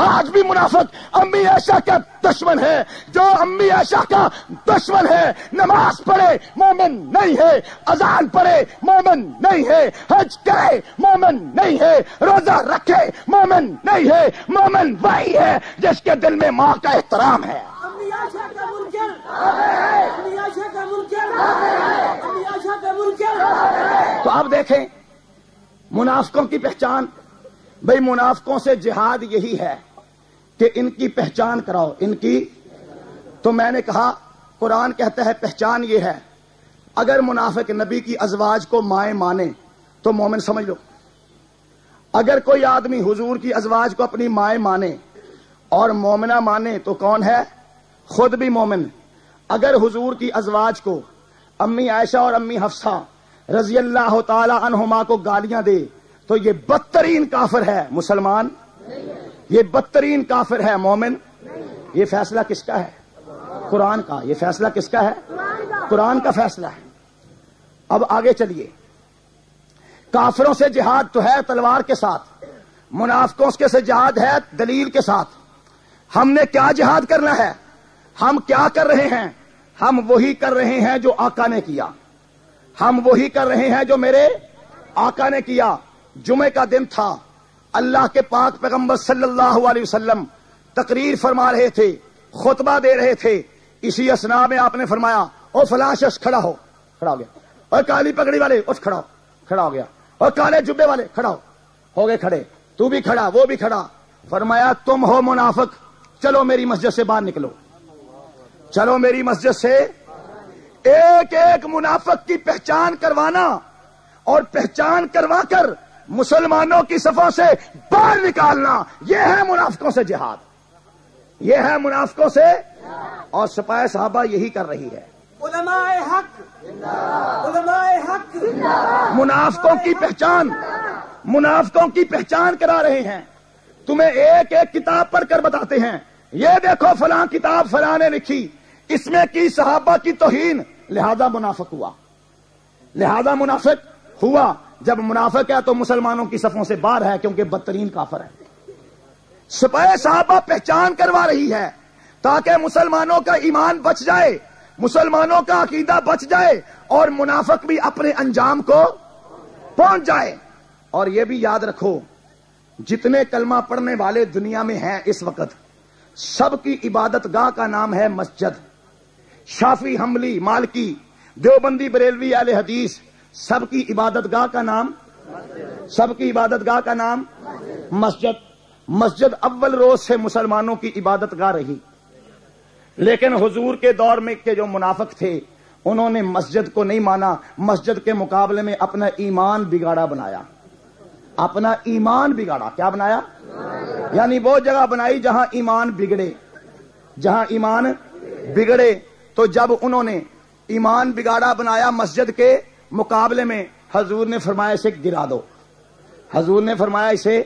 آج بھی منافق امی عائشہ کا دشمن ہے۔ جو امی عائشہ کا دشمن ہے نماز پڑھے مومن نہیں ہے، اذان پڑھے مومن نہیں ہے، حج کرے مومن نہیں ہے، روزہ رکھے مومن نہیں ہے۔ مومن وہی ہے جس کے دل میں ماں کا احترام ہے۔ امی عائشہ کا منکر، امی عائشہ کا منکر، امی عائشہ کا منکر، تو اب دیکھیں منافقوں کی پہچان. بھئی منافقوں سے جہاد یہی ہے کہ ان کی پہچان کراؤ. ان کی تو میں نے کہا قرآن کہتا ہے پہچان یہ ہے اگر منافق نبی کی ازواج کو مائیں مانے تو مومن سمجھ لو. اگر کوئی آدمی حضور کی ازواج کو اپنی مائیں مانے اور مومنہ مانے تو کون ہے؟ خود بھی مومن. اگر حضور کی ازواج کو امی عائشہ اور امی حفصہ رضی اللہ تعالی عنہما کو گالیاں دے تو یہ بدترین کافر ہے. مسلمان یہ بدترین کافر ہے. مومن. یہ فیصلہ کس کا ہے؟ قرآن کا. یہ فیصلہ کس کا ہے؟ قرآن کا فیصلہ ہے. اب آگے چلیے. کافروں سے جہاد تو ہے تلوار کے ساتھ, منافقوں کے سے جہاد ہے دلیل کے ساتھ. ہم نے کیا جہاد کرنا ہے؟ ہم کیا کر رہے ہیں؟ ہم وہی کر رہے ہیں جو آقا نے کیا. ہم وہی کر رہے ہیں جو میرے آقا نے کیا. جمعے کا دن تھا, اللہ کے پاک پیغمبر صلی اللہ علیہ وسلم تقریر فرما رہے تھے, خطبہ دے رہے تھے. اسی اسنا میں آپ نے فرمایا او فلاں شخص کھڑا ہو. کھڑا ہو گیا. اور کالی پگڑی والے اٹھ کھڑا ہو. کھڑا ہو گیا. اور کالے جبے والے کھڑا ہو گئے کھڑے. تو بھی کھڑا, وہ بھی کھڑا. فرمایا تم ہو منافق, چلو میری مسجد سے باہر نکلو. چلو میری مسجد سے. ایک ایک منافق کی پہچان کروانا اور پہچان کروا کر مسلمانوں کی صفوں سے باہر نکالنا, یہ ہے منافقوں سے جہاد. یہ ہے منافقوں سے. اور سپاہ صحابہ یہی کر رہی ہے. علماء حق, علماء حق, منافقوں کی پہچان, منافقوں کی پہچان کرا رہے ہیں. تمہیں ایک ایک کتاب پڑھ کر بتاتے ہیں, یہ دیکھو فلاں کتاب فلاں نے لکھی, اس میں کی صحابہ کی توہین, لہذا منافق ہوا. لہذا منافق ہوا. جب منافق ہے تو مسلمانوں کی صفوں سے باہر ہے کیونکہ بدترین کافر ہے. سپاہ صحابہ پہچان کروا رہی ہے تاکہ مسلمانوں کا ایمان بچ جائے, مسلمانوں کا عقیدہ بچ جائے اور منافق بھی اپنے انجام کو پہنچ جائے. اور یہ بھی یاد رکھو جتنے کلمہ پڑھنے والے دنیا میں ہیں اس وقت, سب کی عبادت گاہ کا نام ہے مسجد. شافی, حنبلی, مالکی, دیوبندی, بریلوی, اہل حدیث, سب کی عبادت گاہ کا نام, سب کی عبادت گاہ کا نام مسجد. مسجد اول روز سے مسلمانوں کی عبادت گاہ رہی. لیکن حضور کے دور میں کے جو منافق تھے انہوں نے مسجد کو نہیں مانا, مسجد کے مقابلے میں اپنا ایمان بگاڑا بنایا. اپنا ایمان بگاڑا. کیا بنایا؟ یعنی وہ جگہ بنائی جہاں ایمان بگڑے, جہاں ایمان بگڑے. تو جب انہوں نے ایمان بگاڑا بنایا مسجد کے مقابلے میں, حضور نے فرمایا اسے گرا دو. حضور نے فرمایا اسے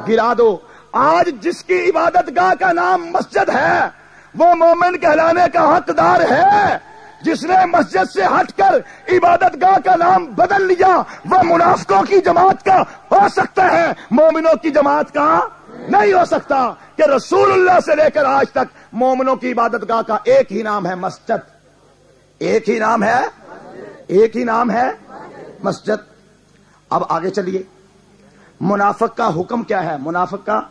گرا دو. آج جس کی عبادت گاہ کا نام مسجد ہے وہ مومن کہلانے کا حقدار ہے. جس نے مسجد سے ہٹ کر عبادت گاہ کا نام بدل لیا وہ منافقوں کی جماعت کا ہو سکتا ہے, مومنوں کی جماعت کا نہیں ہو سکتا. کہ رسول اللہ سے لے کر آج تک مومنوں کی عبادت گاہ کا ایک ہی نام ہے مسجد. ایک ہی نام ہے, ایک ہی نام ہے مسجد. اب آگے چلیے. منافق کا حکم کیا ہے؟ منافق کا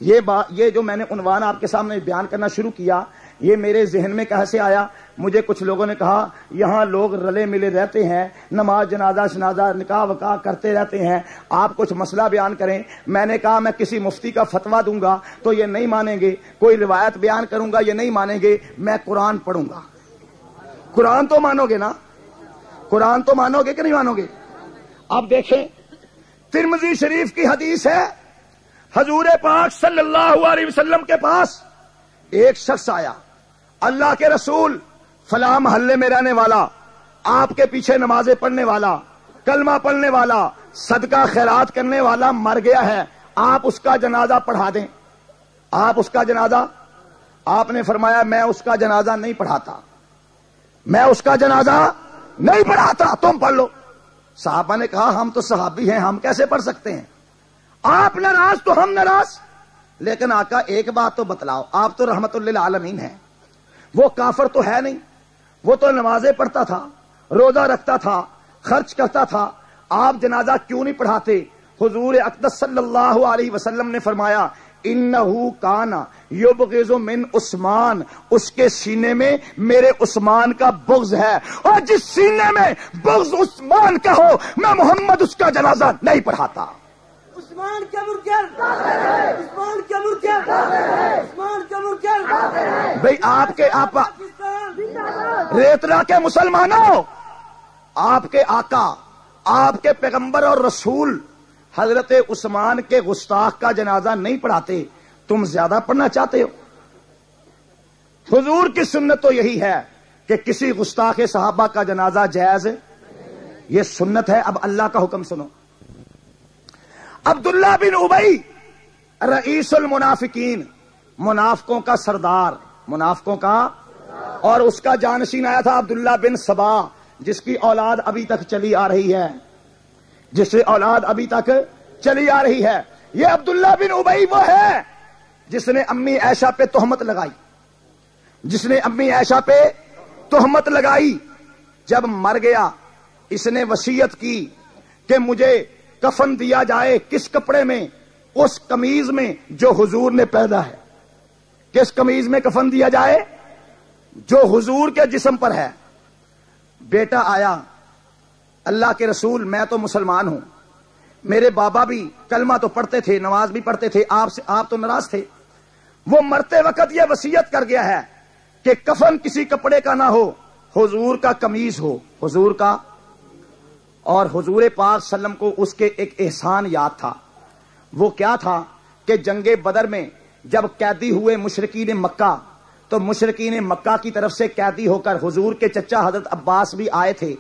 یہ جو میں نے عنوان آپ کے سامنے بیان کرنا شروع کیا, یہ میرے ذہن میں کیسے آیا؟ مجھے کچھ لوگوں نے کہا یہاں لوگ رلے ملے رہتے ہیں, نماز جنازہ شنازہ نکاح وکاح کرتے رہتے ہیں, آپ کچھ مسئلہ بیان کریں. میں نے کہا میں کسی مفتی کا فتویٰ دوں گا تو یہ نہیں مانیں گے, کوئی روایت بیان کروں گا یہ نہیں مانیں گے, میں قرآن پڑھوں گا. قرآن تو مانو گے نا؟ قرآن تو مانو گے کہ نہیں مانو گے؟ اب دیکھیں ترمذی شریف کی حدیث ہے, حضور پاک صلی اللہ علیہ وسلم کے پاس ایک شخص آیا, اللہ کے رسول فلاں محلے میں رہنے والا, آپ کے پیچھے نمازیں پڑھنے والا, کلمہ پڑھنے والا, صدقہ خیرات کرنے والا مر گیا ہے, آپ اس کا جنازہ پڑھا دیں. آپ اس کا جنازہ, آپ نے فرمایا میں اس کا جنازہ نہیں پڑھاتا, میں اس کا جنازہ نہیں پڑھاتا, تم پڑھ لو. صحابہ نے کہا ہم تو صحابی ہیں, ہم کیسے پڑھ سکتے ہیں؟ آپ ناراض تو ہم ناراض. لیکن آقا ایک بات تو بتلاؤ, آپ تو رحمت للعالمین ہیں, وہ کافر تو ہے نہیں, وہ تو نمازیں پڑھتا تھا, روزہ رکھتا تھا, خرچ کرتا تھا, آپ جنازہ کیوں نہیں پڑھاتے؟ حضور اقدس صلی اللہ علیہ وسلم نے فرمایا انہو کانا یبغض من عثمان، اس کے سینے میں میرے عثمان کا بغض ہے، اور جس سینے میں بغض عثمان کا ہو میں محمد اس کا جنازہ نہیں پڑھاتا۔ عثمان کا منکر، عثمان کا منکر، عثمان کا منکر۔ بھئی آپ کے آپا ریترا کے مسلمانوں، آپ کے آقا، آپ کے پیغمبر اور رسول حضرت عثمان کے گستاخ کا جنازہ نہیں پڑھاتے، تم زیادہ پڑھنا چاہتے ہو؟ حضور کی سنت تو یہی ہے کہ کسی گستاخ صحابہ کا جنازہ جائز ہے، یہ سنت ہے۔ اب اللہ کا حکم سنو۔ عبداللہ بن ابی رئیس المنافقین، منافقوں کا سردار، منافقوں کا، اور اس کا جانشین آیا تھا عبداللہ بن سبا، جس کی اولاد ابھی تک چلی آ رہی ہے، جس سے اولاد ابھی تک چلی آ رہی ہے۔ یہ عبداللہ بن ابی وہ ہے جس نے امی عائشہ پہ تہمت لگائی، جس نے امی عائشہ پہ تہمت لگائی۔ جب مر گیا اس نے وصیت کی کہ مجھے کفن دیا جائے کس کپڑے میں؟ اس قمیض میں جو حضور نے پہنا ہے۔ کس قمیض میں کفن دیا جائے؟ جو حضور کے جسم پر ہے۔ بیٹا آیا، اللہ کے رسول میں تو مسلمان ہوں، میرے بابا بھی کلمہ تو پڑھتے تھے، نماز بھی پڑھتے تھے، آپ تو ناراض تھے۔ وہ مرتے وقت یہ وصیت کر گیا ہے کہ کفن کسی کپڑے کا نہ ہو، حضور کا قمیض ہو، حضور کا۔ اور حضور پاک صلی اللہ علیہ وسلم کو اس کے ایک احسان یاد تھا۔ وہ کیا تھا کہ جنگ بدر میں جب قیدی ہوئے مشرکین مکہ، تو مشرکین مکہ کی طرف سے قیدی ہو کر حضور کے چچا حضرت عباس بھی آئے تھے۔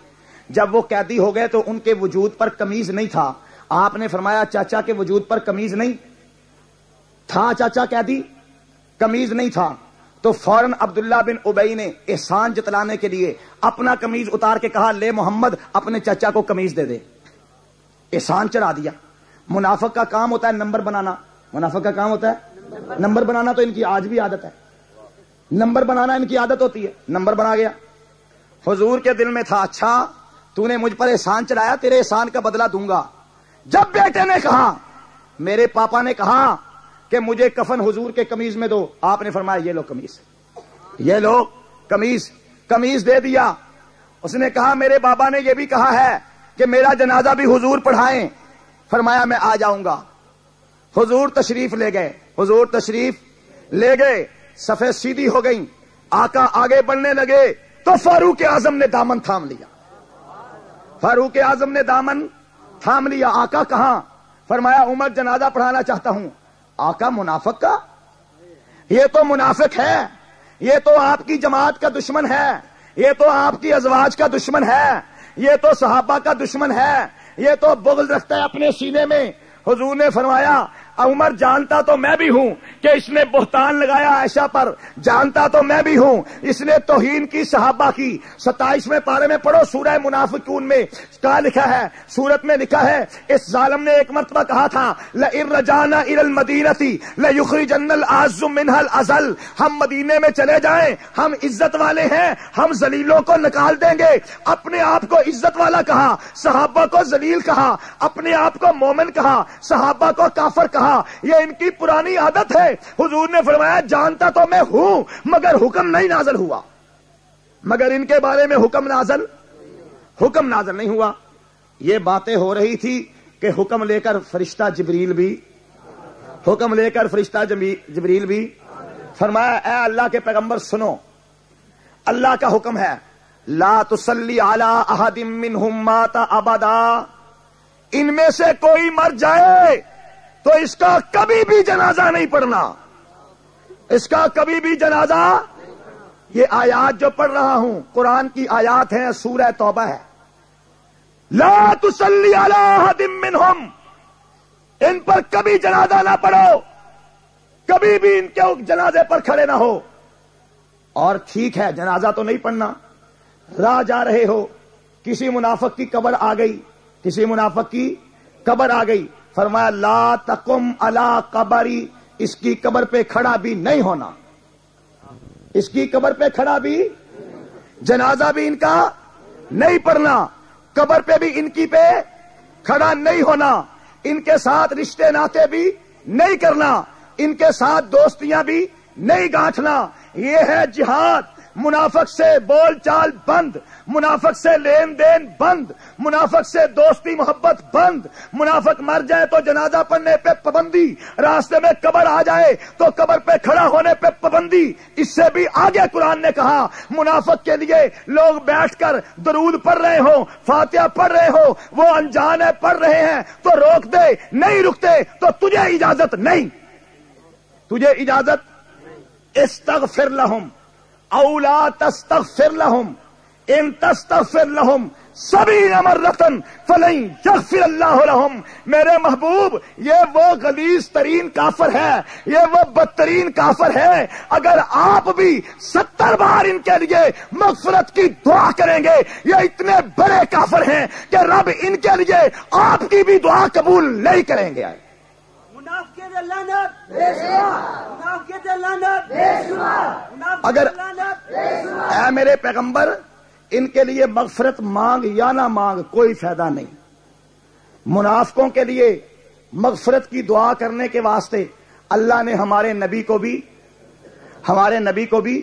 جب وہ قیدی ہو گئے تو ان کے وجود پر قمیض نہیں تھا۔ آپ نے فرمایا چاچا کے وجود پر قمیض نہیں تھا، چاچا قیدی قمیض نہیں تھا، تو فوراً عبداللہ بن ابی نے احسان جتلانے کے لیے اپنا قمیض اتار کے کہا لے محمد اپنے چاچا کو قمیض دے دے، احسان چڑھا دیا۔ منافق کا کام ہوتا ہے نمبر بنانا، منافق کا کام ہوتا ہے نمبر بنانا، تو ان کی آج بھی عادت ہے، نمبر بنانا ان کی عادت ہوتی ہے۔ نمبر بنا گیا۔ حضور کے دل میں تھا اچھا تو نے مجھ پر احسان چڑھایا، تیرے احسان کا بدلہ دوں گا۔ جب بیٹے نے کہا، میرے پاپا نے کہا کہ مجھے کفن حضور کے قمیض میں دو، آپ نے فرمایا یہ لو قمیض، یہ لو قمیض، قمیض دے دیا۔ اس نے کہا میرے بابا نے یہ بھی کہا ہے کہ میرا جنازہ بھی حضور پڑھائیں، فرمایا میں آ جاؤں گا۔ حضور تشریف لے گئے، حضور تشریف لے گئے، صفیں سیدھی ہو گئیں، آقا آگے بڑھنے لگے تو فاروق اعظم نے دامن تھام لیا، فاروق اعظم نے دامن تھام لیا۔ آقا کہاں؟ فرمایا عمر جنازہ پڑھانا چاہتا ہوں۔ آقا منافق کا؟ یہ تو منافق ہے، یہ تو آپ کی جماعت کا دشمن ہے، یہ تو آپ کی ازواج کا دشمن ہے، یہ تو صحابہ کا دشمن ہے، یہ تو بغض رکھتا ہے اپنے سینے میں۔ حضور نے فرمایا عمر جانتا تو میں بھی ہوں کہ اس نے بہتان لگایا عائشہ پر، جانتا تو میں بھی ہوں اس نے توہین کی صحابہ کی۔ 27ویں پارے میں پڑھو سورہ منافقون میں کیا لکھا ہے، سورت میں لکھا ہے اس ظالم نے ایک مرتبہ کہا تھا لَإِن رَجَعْنَا إِلَى الْمَدِينَةِ لَيُخْرِجَنَّ الْأَعَزُّ مِنْهَا الْأَذَلَّ، ہم مدینے میں چلے جائیں، ہم عزت والے ہیں، ہم ذلیلوں کو نکال دیں گے۔ اپنے آپ کو عزت والا کہا، صحابہ کو ذلیل کہا، اپنے آپ کو مومن کہا، صحابہ کو کافر کہا۔ یہ ان کی پرانی عادت ہے۔ حضور نے فرمایا جانتا تو میں ہوں مگر حکم نہیں نازل ہوا، مگر ان کے بارے میں حکم نازل نہیں ہوا۔ یہ باتیں ہو رہی تھی کہ حکم لے کر فرشتہ جبریل بھی فرمایا اے اللہ کے پیغمبر سنو، اللہ کا حکم ہے لا تصلی علی احد منہم مات ابدا، ان میں سے کوئی مر جائے تو اس کا کبھی بھی جنازہ نہیں پڑھنا، اس کا کبھی بھی جنازہ۔ یہ آیات جو پڑھ رہا ہوں قرآن کی آیات ہیں، سورہ توبہ ہے۔ لا تصلی علی احد منہم، ان پر کبھی جنازہ نہ پڑھو، کبھی بھی ان کے جنازے پر کھڑے نہ ہو۔ اور ٹھیک ہے جنازہ تو نہیں پڑھنا، راہ جا رہے ہو کسی منافق کی قبر آ گئی، کسی منافق کی قبر آ گئی، فرمایا لا تقم علی قبری، اس کی قبر پہ کھڑا بھی نہیں ہونا، اس کی قبر پہ کھڑا بھی، جنازہ بھی ان کا نہیں پڑھنا، قبر پہ بھی ان کی پہ کھڑا نہیں ہونا، ان کے ساتھ رشتے ناطے بھی نہیں کرنا۔ ان کے ساتھ دوستیاں بھی نہیں گانٹھنا. یہ ہے جہاد. منافق سے بول چال بند, منافق سے لین دین بند, منافق سے دوستی محبت بند. منافق مر جائے تو جنازہ پڑھنے پہ پابندی, راستے میں قبر آ جائے تو قبر پہ کھڑا ہونے پہ پابندی. اس سے بھی آگے قرآن نے کہا منافق کے لیے لوگ بیٹھ کر درود پڑھ رہے ہوں, فاتحہ پڑھ رہے ہو, وہ انجان ہے پڑھ رہے ہیں تو روک دے, نہیں رکتے تو تجھے اجازت نہیں, تجھے اجازت. استغفر لہم او لا تستغفر لهم ان تستغفر لهم 70 مرة فلن یغفر اللہ لهم. میرے محبوب, یہ وہ غلیظ ترین کافر ہے, یہ وہ بدترین کافر ہے. اگر آپ بھی 70 بار ان کے لیے مغفرت کی دعا کریں گے, یہ اتنے بڑے کافر ہیں کہ رب ان کے لیے آپ کی بھی دعا قبول نہیں کریں گے. اگر اے میرے پیغمبر ان کے لیے مغفرت مانگ یا نہ مانگ کوئی فائدہ نہیں. منافقوں کے لیے مغفرت کی دعا کرنے کے واسطے اللہ نے ہمارے نبی کو بھی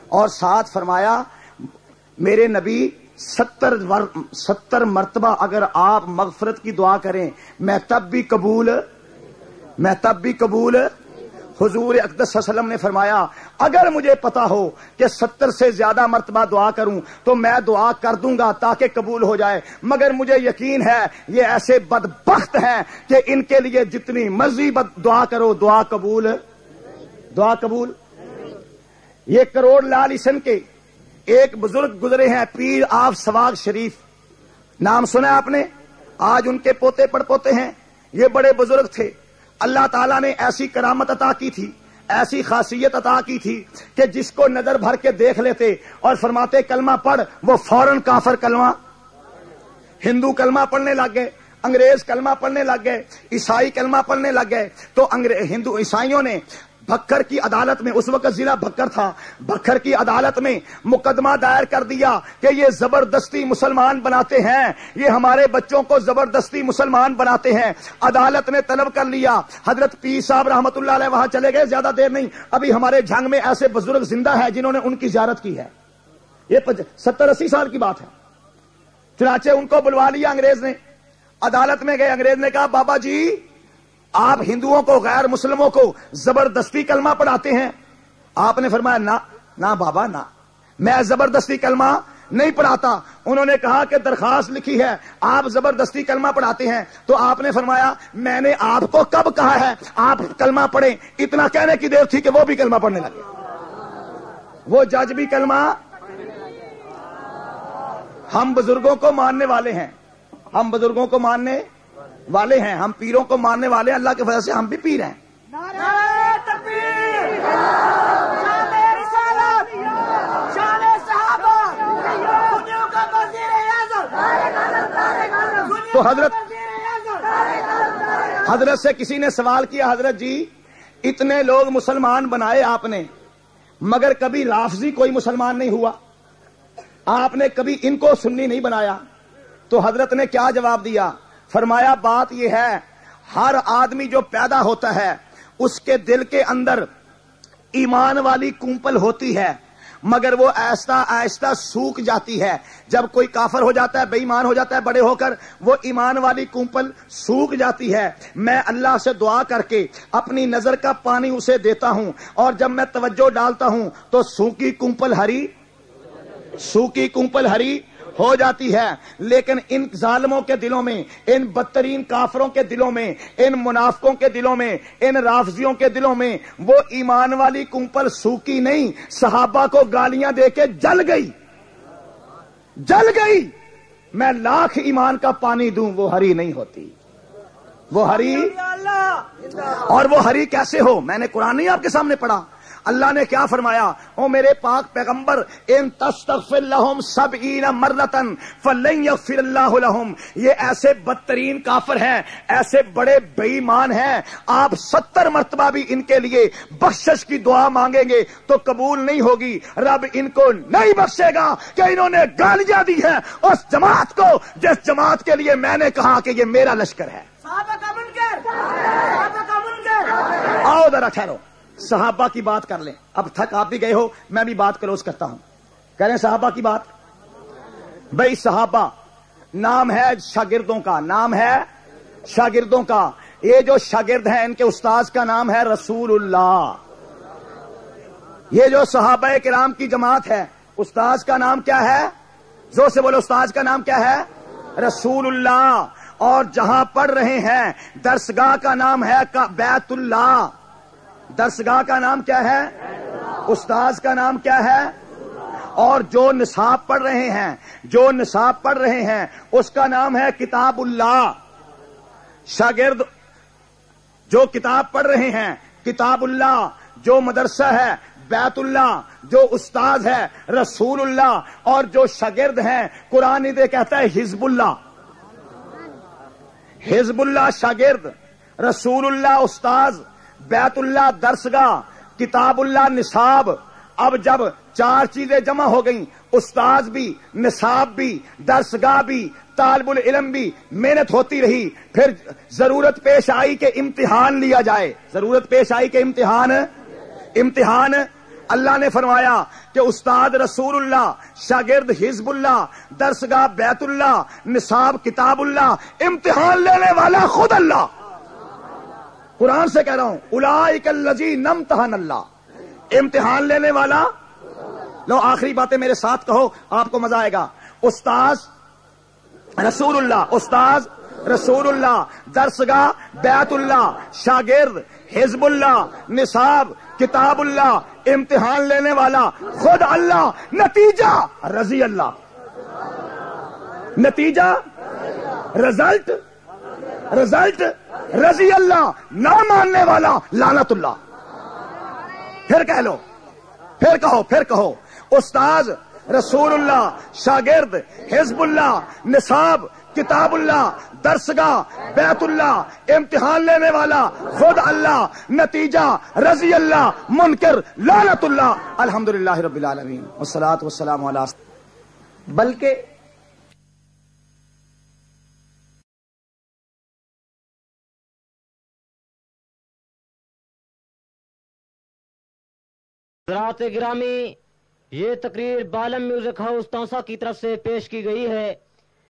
اور ساتھ فرمایا میرے نبی 70 مرتبہ اگر آپ مغفرت کی دعا کریں میں تب بھی قبول. حضور اقدس صلی اللہ علیہ وسلم نے فرمایا اگر مجھے پتا ہو کہ 70 سے زیادہ مرتبہ دعا کروں تو میں دعا کر دوں گا تاکہ قبول ہو جائے, مگر مجھے یقین ہے یہ ایسے بدبخت ہیں کہ ان کے لیے جتنی مرضی دعا کرو دعا قبول. یہ کروڑ لال حسن کے ایک بزرگ گزرے ہیں, پیر آپ سواگ شریف, نام سنا آپ نے, آج ان کے پوتے پڑ پوتے ہیں. یہ بڑے بزرگ تھے. اللہ تعالیٰ نے ایسی کرامت عطا کی تھی, ایسی خاصیت عطا کی تھی کہ جس کو نظر بھر کے دیکھ لیتے اور فرماتے کلمہ پڑھ, وہ فوراً کافر کلمہ, ہندو کلمہ پڑھنے لگ گئے, انگریز کلمہ پڑھنے لگ گئے, عیسائی کلمہ پڑھنے لگ گئے. تو ہندو عیسائیوں نے بھکر کی عدالت میں, اس وقت ضلع بھکر تھا, بھکر کی عدالت میں مقدمہ دائر کر دیا کہ یہ زبردستی مسلمان بناتے ہیں, یہ ہمارے بچوں کو زبردستی مسلمان بناتے ہیں. عدالت نے طلب کر لیا. حضرت پیر صاحب رحمت اللہ علیہ وہاں چلے گئے, زیادہ دیر نہیں, ابھی ہمارے جھنگ میں ایسے بزرگ زندہ ہیں جنہوں نے ان کی زیارت کی ہے. یہ 70-80 سال کی بات ہے. چنانچہ ان کو بلوا لیا انگریز نے, عدالت میں گئے. انگریز نے کہا بابا جی آپ ہندوؤں کو غیر مسلموں کو زبردستی کلمہ پڑھاتے ہیں. آپ نے فرمایا نہ بابا نہ, میں زبردستی کلمہ نہیں پڑھاتا. انہوں نے کہا کہ درخواست لکھی ہے آپ زبردستی کلمہ پڑھاتے ہیں. تو آپ نے فرمایا میں نے آپ کو کب کہا ہے آپ کلمہ پڑھیں. اتنا کہنے کی دیر تھی کہ وہ بھی کلمہ پڑھنے لگے, وہ جج بھی کلمہ. ہم بزرگوں کو ماننے والے ہیں, ہم بزرگوں کو ماننے والے ہیں, ہم پیروں کو ماننے والے ہیں. اللہ کی وجہ سے ہم بھی پیر ہیں. نعرہ تکبیر, شان رسالت, شان صحابہ, دنیا کا وزیر اعظم. تو حضرت سے کسی نے سوال کیا حضرت جی اتنے لوگ مسلمان بنائے آپ نے, مگر کبھی رافضی کوئی مسلمان نہیں ہوا, آپ نے کبھی ان کو سنی نہیں بنایا. تو حضرت نے کیا جواب دیا؟ فرمایا بات یہ ہے ہر آدمی جو پیدا ہوتا ہے اس کے دل کے اندر ایمان والی کونپل ہوتی ہے, مگر وہ آہستہ آہستہ سوکھ جاتی ہے. جب کوئی کافر ہو جاتا ہے, بے ایمان ہو جاتا ہے, بڑے ہو کر وہ ایمان والی کونپل سوکھ جاتی ہے. میں اللہ سے دعا کر کے اپنی نظر کا پانی اسے دیتا ہوں, اور جب میں توجہ ڈالتا ہوں تو سوکھی کونپل ہری ہو جاتی ہے. لیکن ان ظالموں کے دلوں میں, ان بدترین کافروں کے دلوں میں, ان منافقوں کے دلوں میں, ان رافضیوں کے دلوں میں وہ ایمان والی کونپل سوکھی نہیں, صحابہ کو گالیاں دے کے جل گئی. میں لاکھ ایمان کا پانی دوں وہ ہری نہیں ہوتی. وہ ہری, اور وہ ہری کیسے ہو؟ میں نے قرآن نہیں آپ کے سامنے پڑھا. اللہ نے کیا فرمایا؟ او میرے پاک پیغمبر ان تستغفر لهم 70 مرة فلن یغفر اللہ لهم. یہ ایسے بدترین کافر ہیں, ایسے بڑے بے ایمان ہیں, آپ 70 مرتبہ بھی ان کے لیے بخشش کی دعا مانگیں گے تو قبول نہیں ہوگی. رب ان کو نہیں بخشے گا کہ انہوں نے گالیاں دی ہیں اس جماعت کو جس جماعت کے لیے میں نے کہا کہ یہ میرا لشکر ہے. صحابہ کا منکر, صحابہ کا منکر. آؤ ذرا ٹھہرو، صحابہ کی بات کر لیں. اب تھک آپ بھی گئے ہو، میں بھی بات کلوز کرتا ہوں. کریں صحابہ کی بات. بھائی صحابہ نام ہے شاگردوں کا، نام ہے شاگردوں کا. یہ جو شاگرد ہیں ان کے استاذ کا نام ہے رسول اللہ. یہ جو صحابہ کرام کی جماعت ہے استاذ کا نام کیا ہے؟ زور سے بولو، استاذ کا نام کیا ہے؟ رسول اللہ. اور جہاں پڑھ رہے ہیں درسگاہ کا نام ہے بیت اللہ. درسگاہ کا نام کیا ہے؟ استاذ کا نام کیا ہے؟ اور جو نصاب پڑھ رہے ہیں، جو نصاب پڑھ رہے ہیں اس کا نام ہے کتاب اللہ. شاگرد جو کتاب پڑھ رہے ہیں کتاب اللہ، جو مدرسہ ہے بیت اللہ، جو استاد ہے رسول اللہ، اور جو شاگرد ہیں قرآن دے کہتا ہے حزب اللہ. حزب اللہ شاگرد، رسول اللہ استاذ، بیت اللہ درسگاہ، کتاب اللہ نصاب. اب جب چار چیزیں جمع ہو گئیں، استاذ بھی، نصاب بھی، درسگاہ بھی، طالب العلم بھی، محنت ہوتی رہی. پھر ضرورت پیش آئی کہ امتحان لیا جائے. ضرورت پیش آئی کہ امتحان اللہ نے فرمایا کہ استاد رسول اللہ، شاگرد حزب اللہ، درسگاہ بیت اللہ، نصاب کتاب اللہ، امتحان لینے والا خود اللہ. قرآن سے کہہ رہا ہوں، اولئک الذین امتحن اللہ. امتحان لینے والا. لو آخری باتیں میرے ساتھ کہو، آپ کو مزہ آئے گا. استاذ رسول اللہ، استاذ رسول اللہ، درسگاہ بیت اللہ، شاگرد حزب اللہ، نصاب کتاب اللہ، امتحان لینے والا خود اللہ، نتیجہ رضی اللہ. نتیجہ رزلٹ رضی اللہ. نہ ماننے والا لعنت اللہ. پھر کہہ لو، پھر کہو استاذ رسول اللہ، شاگرد حزب اللہ، نصاب کتاب اللہ، درسگاہ بیت اللہ، امتحان لینے والا خود اللہ، نتیجہ رضی اللہ، منکر لعنت اللہ. الحمدللہ رب العالمین والصلاۃ والسلام علی. بلکہ حضرات گرامی، یہ تقریر بالم میوزک ہاؤس توسا کی طرف سے پیش کی گئی ہے.